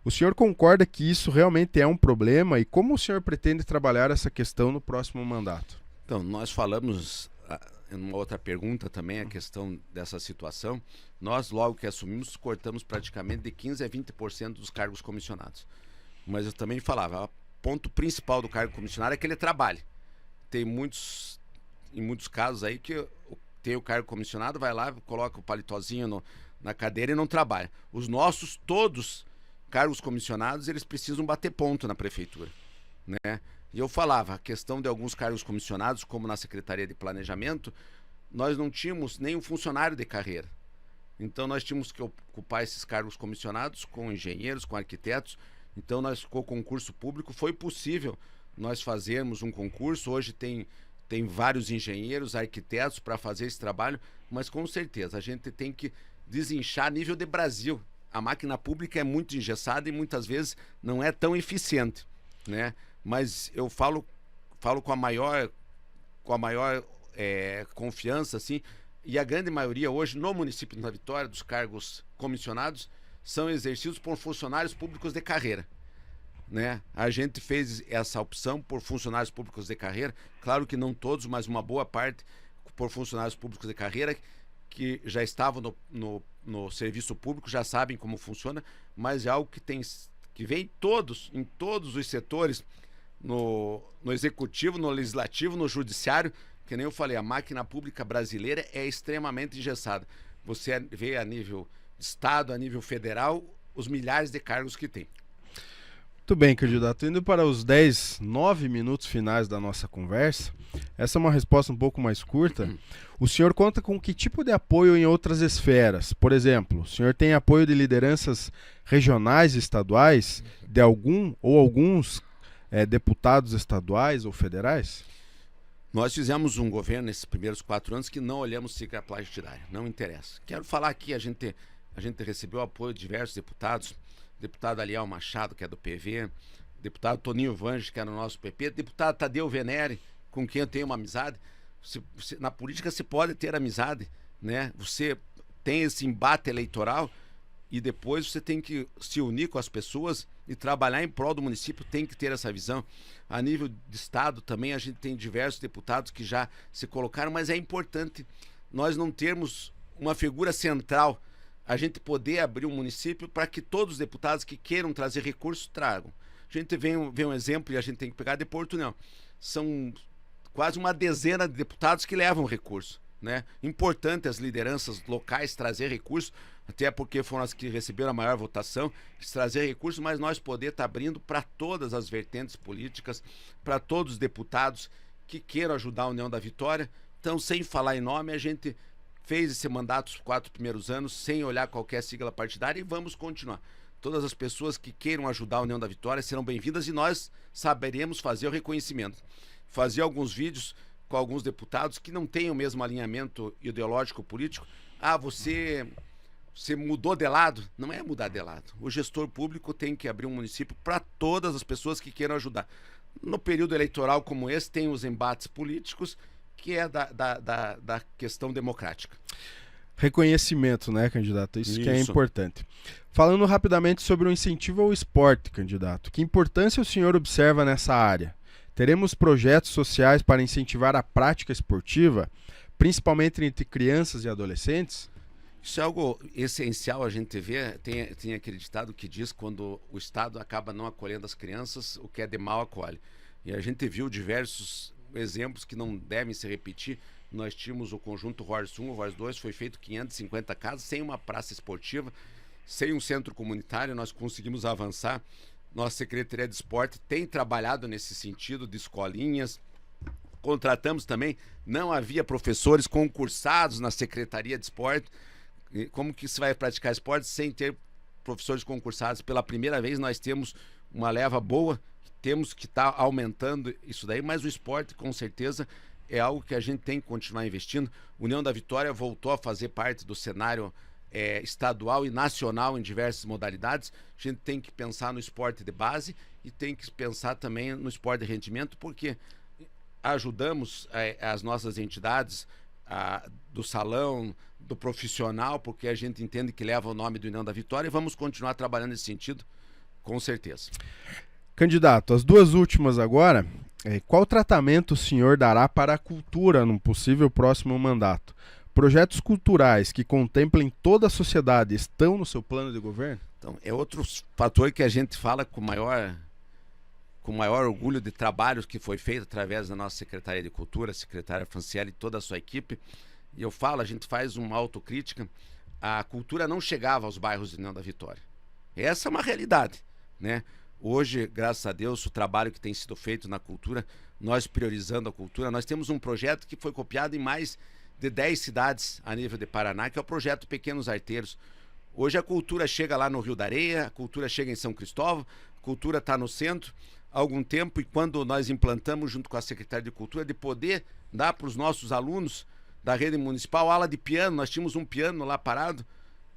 O senhor concorda que isso realmente é um problema e como o senhor pretende trabalhar essa questão no próximo mandato? Então, nós falamos em uma outra pergunta também, a questão dessa situação. Nós, logo que assumimos, cortamos praticamente de 15% a 20% dos cargos comissionados. Mas eu também falava, o ponto principal do cargo comissionado é que ele trabalhe. Tem em muitos casos aí que tem o cargo comissionado, vai lá, coloca o paletózinho na cadeira e não trabalha. Os nossos, todos, cargos comissionados, eles precisam bater ponto na prefeitura, né? E eu falava, a questão de alguns cargos comissionados, como na Secretaria de Planejamento, nós não tínhamos nenhum funcionário de carreira. Então nós tínhamos que ocupar esses cargos comissionados com engenheiros, com arquitetos. Então nós, com o concurso público, foi possível nós fazermos um concurso. Hoje tem vários engenheiros, arquitetos para fazer esse trabalho, mas com certeza a gente tem que desinchar a nível de Brasil. A máquina pública é muito engessada e muitas vezes não é tão eficiente, né? Mas eu falo com a maior confiança, assim, e a grande maioria hoje no município da Vitória dos cargos comissionados são exercidos por funcionários públicos de carreira, né? A gente fez essa opção por funcionários públicos de carreira, claro que não todos, mas uma boa parte por funcionários públicos de carreira que já estavam no serviço público, já sabem como funciona, mas é algo que vem em todos os setores, no executivo, no legislativo, no judiciário, que nem eu falei, a máquina pública brasileira é extremamente engessada. Você vê a nível Estado, a nível federal, os milhares de cargos que tem. Muito bem, candidato. Indo para os 9 minutos finais da nossa conversa, essa é uma resposta um pouco mais curta. O senhor conta com que tipo de apoio em outras esferas? Por exemplo, o senhor tem apoio de lideranças regionais e estaduais, de alguns deputados estaduais ou federais? Nós fizemos um governo nesses primeiros 4 anos que não olhamos sequer a partidária, não interessa. Quero falar aqui, a gente recebeu apoio de diversos deputados, deputado Aliel Machado, que é do PV, deputado Toninho Vange, que é do nosso PP, deputado Tadeu Venere, com quem eu tenho uma amizade. Na política se pode ter amizade, né? Você tem esse embate eleitoral e depois você tem que se unir com as pessoas e trabalhar em prol do município, tem que ter essa visão. A nível de Estado também a gente tem diversos deputados que já se colocaram, mas é importante nós não termos uma figura central, a gente poder abrir um município para que todos os deputados que queiram trazer recursos tragam. A gente vê um exemplo e a gente tem que pegar de Porto União. São quase uma dezena de deputados que levam recurso. né? Importante as lideranças locais trazer recursos, até porque foram as que receberam a maior votação, trazer recursos, mas nós poder estar abrindo para todas as vertentes políticas, para todos os deputados que queiram ajudar a União da Vitória. Então, sem falar em nome, a gente fez esse mandato os 4 primeiros anos, sem olhar qualquer sigla partidária, e vamos continuar. Todas as pessoas que queiram ajudar a União da Vitória serão bem-vindas e nós saberemos fazer o reconhecimento. Fazer alguns vídeos com alguns deputados que não têm o mesmo alinhamento ideológico político. Ah, você mudou de lado. Não é mudar de lado. O gestor público tem que abrir um município para todas as pessoas que queiram ajudar. No período eleitoral como esse, tem os embates políticos, que é da questão democrática. Reconhecimento, né, candidato? Isso que é importante. Falando rapidamente sobre o incentivo ao esporte, candidato. Que importância o senhor observa nessa área? Teremos projetos sociais para incentivar a prática esportiva, principalmente entre crianças e adolescentes? Isso é algo essencial, a gente vê, tem aquele ditado que diz que quando o Estado acaba não acolhendo as crianças, o que é de mal acolhe. E a gente viu diversos exemplos que não devem se repetir. Nós tínhamos o conjunto Horse 1, o Horse 2, foi feito 550 casas, sem uma praça esportiva, sem um centro comunitário, nós conseguimos avançar. Nossa Secretaria de Esporte tem trabalhado nesse sentido de escolinhas. Contratamos também, não havia professores concursados na Secretaria de Esporte. Como que se vai praticar esporte sem ter professores concursados? Pela primeira vez nós temos uma leva boa, temos que estar aumentando isso daí, mas o esporte com certeza é algo que a gente tem que continuar investindo. União da Vitória voltou a fazer parte do cenário estadual e nacional em diversas modalidades. A gente tem que pensar no esporte de base e tem que pensar também no esporte de rendimento, porque ajudamos as nossas entidades do salão, do profissional, porque a gente entende que leva o nome do União da Vitória, e vamos continuar trabalhando nesse sentido, com certeza. Candidato, as duas últimas agora. Qual tratamento o senhor dará para a cultura num possível próximo mandato? Projetos culturais que contemplem toda a sociedade estão no seu plano de governo? Então, é outro fator que a gente fala com maior orgulho de trabalhos que foi feito através da nossa Secretaria de Cultura, a secretária Franciele e toda a sua equipe. E eu falo, a gente faz uma autocrítica, a cultura não chegava aos bairros de União da Vitória. Essa é uma realidade, né? Hoje, graças a Deus, o trabalho que tem sido feito na cultura, nós priorizando a cultura, nós temos um projeto que foi copiado em mais de 10 cidades a nível de Paraná, que é o projeto Pequenos Arteiros. Hoje a cultura chega lá no Rio da Areia, a cultura chega em São Cristóvão, a cultura está no centro há algum tempo, e quando nós implantamos junto com a Secretaria de Cultura de poder dar para os nossos alunos da rede municipal aula de piano, nós tínhamos um piano lá parado,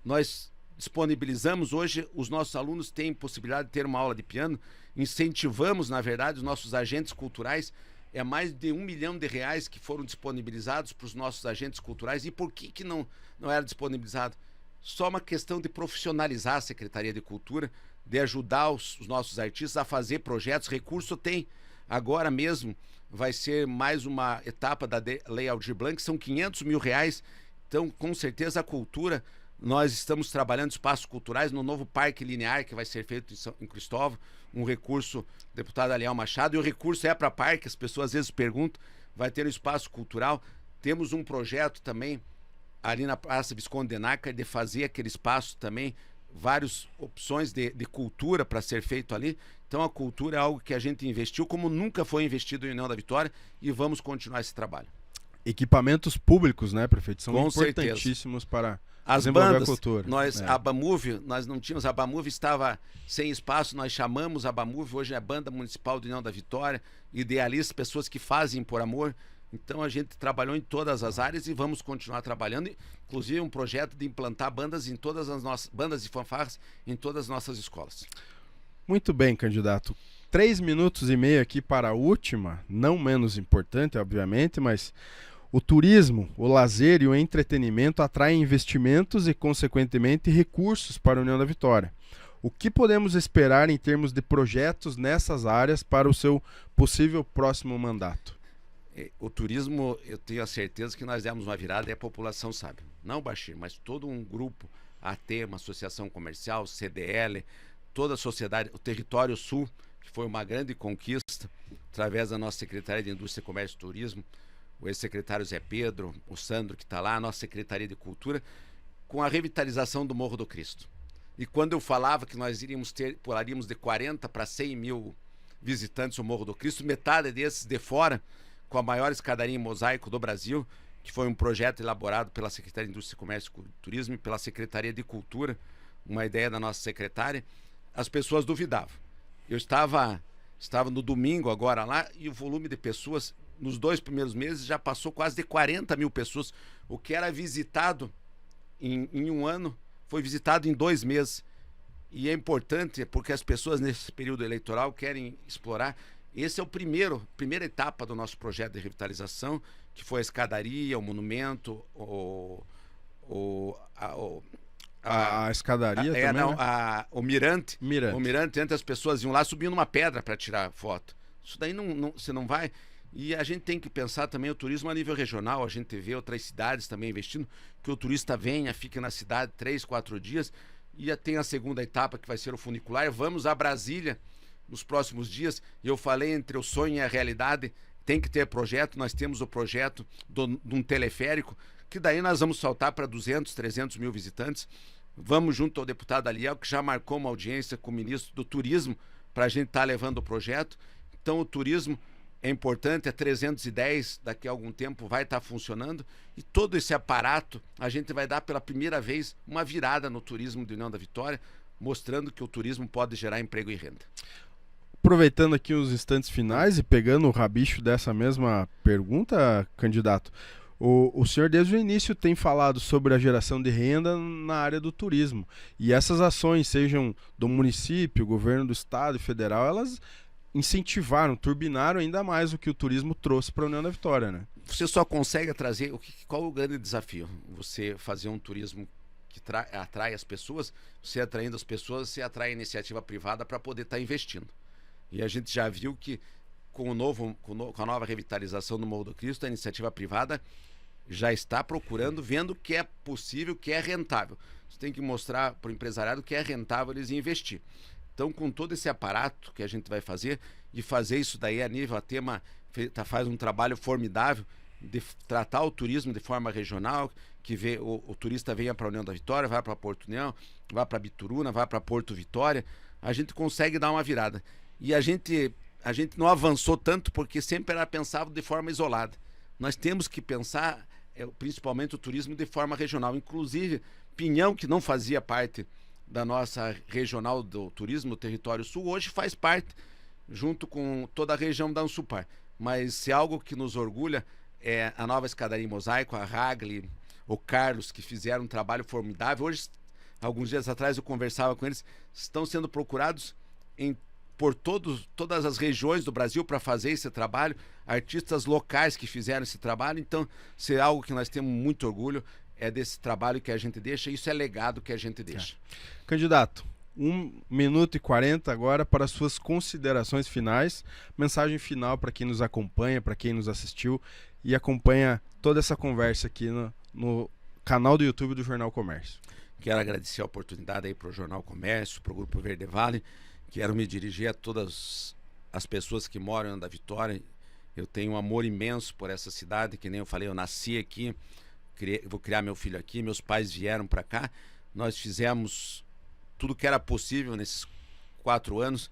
nós disponibilizamos, hoje os nossos alunos têm possibilidade de ter uma aula de piano, incentivamos, na verdade, os nossos agentes culturais, é mais de R$1 milhão que foram disponibilizados para os nossos agentes culturais. E por que não era disponibilizado? Só uma questão de profissionalizar a Secretaria de Cultura, de ajudar os nossos artistas a fazer projetos. Recurso tem. Agora mesmo vai ser mais uma etapa da Lei Aldir Blanc, são R$500 mil. Então, com certeza, a cultura, nós estamos trabalhando espaços culturais no novo Parque Linear, que vai ser feito em Cristóvão, um recurso, deputado Aliel Machado, e o recurso é para parque, as pessoas às vezes perguntam, vai ter um espaço cultural. Temos um projeto também ali na Praça Visconde de Nácar de fazer aquele espaço também, várias opções de cultura para ser feito ali. Então a cultura é algo que a gente investiu como nunca foi investido em União da Vitória, e vamos continuar esse trabalho. Equipamentos públicos, né, prefeito? São com importantíssimos certeza. para as desenvolver bandas, a cultura. A Abamove, nós não tínhamos, a Abamove estava sem espaço, nós chamamos a Abamove, hoje é a Banda Municipal do União da Vitória, idealistas, pessoas que fazem por amor. Então a gente trabalhou em todas as áreas e vamos continuar trabalhando, inclusive um projeto de implantar bandas em todas as nossas bandas e fanfarras em todas as nossas escolas. Muito bem, candidato. 3 minutos e meio aqui para a última, não menos importante, obviamente, mas o turismo, o lazer e o entretenimento atraem investimentos e, consequentemente, recursos para a União da Vitória. O que podemos esperar em termos de projetos nessas áreas para o seu possível próximo mandato? O turismo, eu tenho a certeza que nós demos uma virada e a população sabe. Não o Bashir, mas todo um grupo, AT, uma associação comercial, CDL, toda a sociedade, o Território Sul, que foi uma grande conquista, através da nossa Secretaria de Indústria, Comércio e Turismo, o ex-secretário Zé Pedro, o Sandro que está lá, a nossa Secretaria de Cultura, com a revitalização do Morro do Cristo. E quando eu falava que nós pularíamos de 40 para 100 mil visitantes o Morro do Cristo, metade desses de fora, com a maior escadaria em mosaico do Brasil, que foi um projeto elaborado pela Secretaria de Indústria, Comércio e Turismo e pela Secretaria de Cultura, uma ideia da nossa secretária, as pessoas duvidavam. Eu estava no domingo agora lá e o volume de pessoas, nos 2 primeiros meses, já passou quase de 40 mil pessoas. O que era visitado em um ano, foi visitado em 2 meses. E é importante porque as pessoas nesse período eleitoral querem explorar. Esse é primeira etapa do nosso projeto de revitalização, que foi a escadaria, o monumento, a escadaria também, não, né? O mirante. Mirante. O mirante, antes as pessoas iam lá subindo uma pedra para tirar foto. Isso daí você não vai. E a gente tem que pensar também o turismo a nível regional. A gente vê outras cidades também investindo, que o turista venha, fique na cidade 3, 4 dias. E tem a segunda etapa, que vai ser o funicular. Vamos a Brasília nos próximos dias. E eu falei, entre o sonho e a realidade, tem que ter projeto. Nós temos o projeto de um teleférico, que daí nós vamos saltar para 200, 300 mil visitantes. Vamos junto ao deputado Aliel, que já marcou uma audiência com o ministro do Turismo, para a gente estar levando o projeto. Então o turismo é importante, é 310, daqui a algum tempo vai estar funcionando, e todo esse aparato, a gente vai dar pela primeira vez uma virada no turismo de União da Vitória, mostrando que o turismo pode gerar emprego e renda. Aproveitando aqui os instantes finais e pegando o rabicho dessa mesma pergunta, candidato, o senhor desde o início tem falado sobre a geração de renda na área do turismo, e essas ações, sejam do município, governo do estado e federal, elas incentivaram, turbinaram ainda mais o que o turismo trouxe para a União da Vitória, né? Você só consegue trazer... Qual o grande desafio? Você fazer um turismo que atrai as pessoas, você atraindo as pessoas, você atrai a iniciativa privada para poder estar investindo. E a gente já viu que com a nova revitalização do Morro do Cristo, a iniciativa privada já está procurando, vendo que é possível, que é rentável. Você tem que mostrar para o empresariado que é rentável eles investir. Então, com todo esse aparato que a gente vai fazer, e fazer isso daí a nível, a Tema faz um trabalho formidável de tratar o turismo de forma regional, que o turista venha para a União da Vitória, vai para Porto União, vai para Bituruna, vai para Porto Vitória, a gente consegue dar uma virada. E a gente não avançou tanto porque sempre era pensado de forma isolada. Nós temos que pensar, principalmente o turismo, de forma regional. Inclusive, Pinhão, que não fazia parte da nossa regional do turismo, o Território Sul, hoje faz parte, junto com toda a região da Unsupar. Mas se algo que nos orgulha é a nova escadaria em mosaico, a Ragli, o Carlos, que fizeram um trabalho formidável. Hoje, alguns dias atrás, eu conversava com eles, estão sendo procurados por todas as regiões do Brasil para fazer esse trabalho, artistas locais que fizeram esse trabalho. Então, se é algo que nós temos muito orgulho, é desse trabalho que a gente deixa, isso é legado que a gente deixa. Candidato, 1 minuto e 40 agora para as suas considerações finais, mensagem final para quem nos acompanha, para quem nos assistiu e acompanha toda essa conversa aqui no canal do YouTube do Jornal Comércio. Quero agradecer a oportunidade aí para o Jornal Comércio, para o Grupo Verde Vale. Quero me dirigir a todas as pessoas que moram na Vitória. Eu tenho um amor imenso por essa cidade, que nem eu falei, eu nasci aqui, vou criar meu filho aqui, meus pais vieram para cá. Nós fizemos tudo que era possível nesses 4 anos,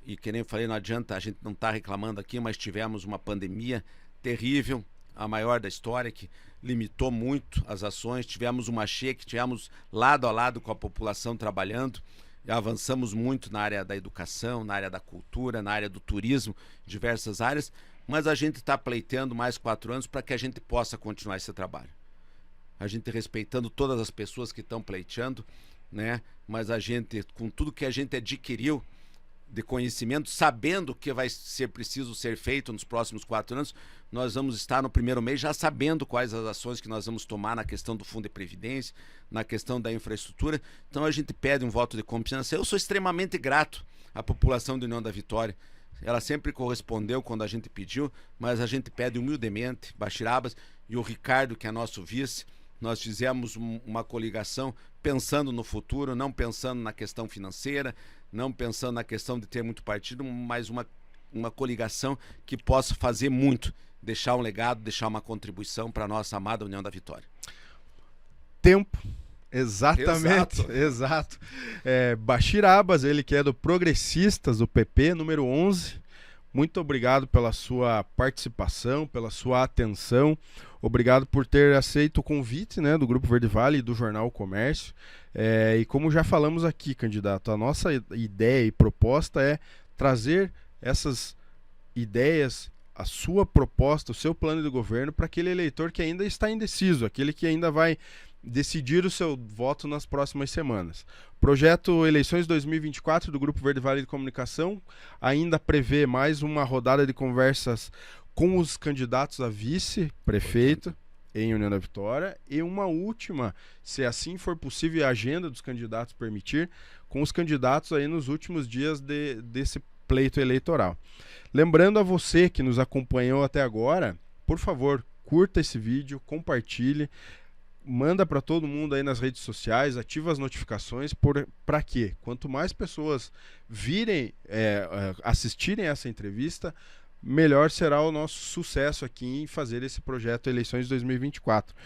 e que nem eu falei, não adianta, a gente não estar reclamando aqui, mas tivemos uma pandemia terrível, a maior da história, que limitou muito as ações. Tivemos uma cheia que tivemos lado a lado com a população trabalhando. Avançamos muito na área da educação, na área da cultura, na área do turismo, diversas áreas, mas a gente está pleiteando mais 4 anos para que a gente possa continuar esse trabalho. A gente respeitando todas as pessoas que estão pleiteando, né? Mas a gente, com tudo que a gente adquiriu de conhecimento, sabendo o que vai ser preciso ser feito nos próximos 4 anos, nós vamos estar no primeiro mês já sabendo quais as ações que nós vamos tomar na questão do Fundo de Previdência, na questão da infraestrutura. Então a gente pede um voto de confiança. Eu sou extremamente grato à população da União da Vitória. Ela sempre correspondeu quando a gente pediu, mas a gente pede humildemente, Bachirabas e o Ricardo, que é nosso vice. Nós fizemos uma coligação pensando no futuro, não pensando na questão financeira, não pensando na questão de ter muito partido, mas uma coligação que possa fazer muito, deixar um legado, deixar uma contribuição para a nossa amada União da Vitória. Tempo. Exatamente, exato. Bashir Abbas, ele que é do Progressistas, do PP, número 11. Muito obrigado pela sua participação, pela sua atenção. Obrigado por ter aceito o convite, né, do Grupo Verde Vale e do Jornal Comércio. E como já falamos aqui, candidato, a nossa ideia e proposta é trazer essas ideias, a sua proposta, o seu plano de governo para aquele eleitor que ainda está indeciso, aquele que ainda vai decidir o seu voto nas próximas semanas. Projeto Eleições 2024 do Grupo Verde Vale de Comunicação ainda prevê mais uma rodada de conversas com os candidatos a vice-prefeito em União da Vitória e uma última, se assim for possível e a agenda dos candidatos permitir, com os candidatos aí nos últimos dias desse pleito eleitoral. Lembrando a você que nos acompanhou até agora, por favor, curta esse vídeo, compartilhe, manda para todo mundo aí nas redes sociais, ativa as notificações, para quê? Quanto mais pessoas virem, assistirem essa entrevista, melhor será o nosso sucesso aqui em fazer esse projeto Eleições 2024.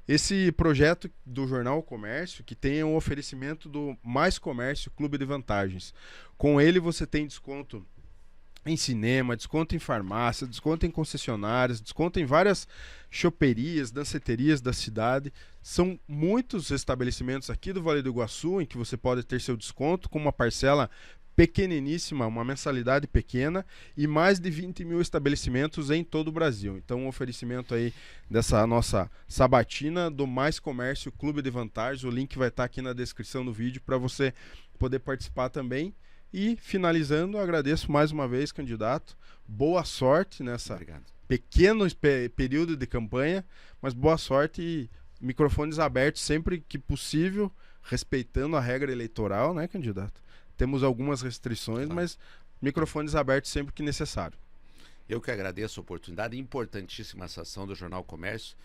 Esse projeto do Jornal Comércio, que tem um oferecimento do Mais Comércio Clube de Vantagens. Com ele você tem desconto em cinema, desconto em farmácia, desconto em concessionárias, desconto em várias choperias, danceterias da cidade. São muitos estabelecimentos aqui do Vale do Iguaçu em que você pode ter seu desconto com uma parcela pequeniníssima, uma mensalidade pequena e mais de 20 mil estabelecimentos em todo o Brasil. Então um oferecimento aí dessa nossa sabatina do Mais Comércio Clube de Vantagens. O link vai estar aqui na descrição do vídeo para você poder participar também. E, finalizando, agradeço mais uma vez, candidato. Boa sorte nessa pequeno período de campanha, mas boa sorte e microfones abertos sempre que possível, respeitando a regra eleitoral, né, candidato? Temos algumas restrições, mas microfones abertos sempre que necessário. Eu que agradeço a oportunidade, importantíssima essa ação do Jornal Comércio,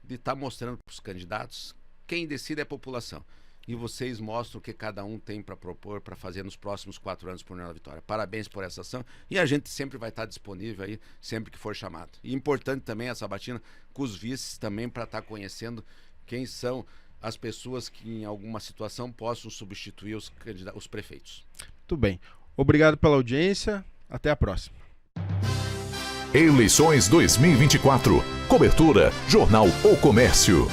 de estar mostrando para os candidatos quem decide é a população. E vocês mostram o que cada um tem para propor, para fazer nos próximos 4 anos por União da Vitória. Parabéns por essa ação e a gente sempre vai estar disponível aí, sempre que for chamado. E importante também essa sabatina com os vices também para estar conhecendo quem são as pessoas que em alguma situação possam substituir os prefeitos. Muito bem. Obrigado pela audiência. Até a próxima. Eleições 2024. Cobertura Jornal O Comércio.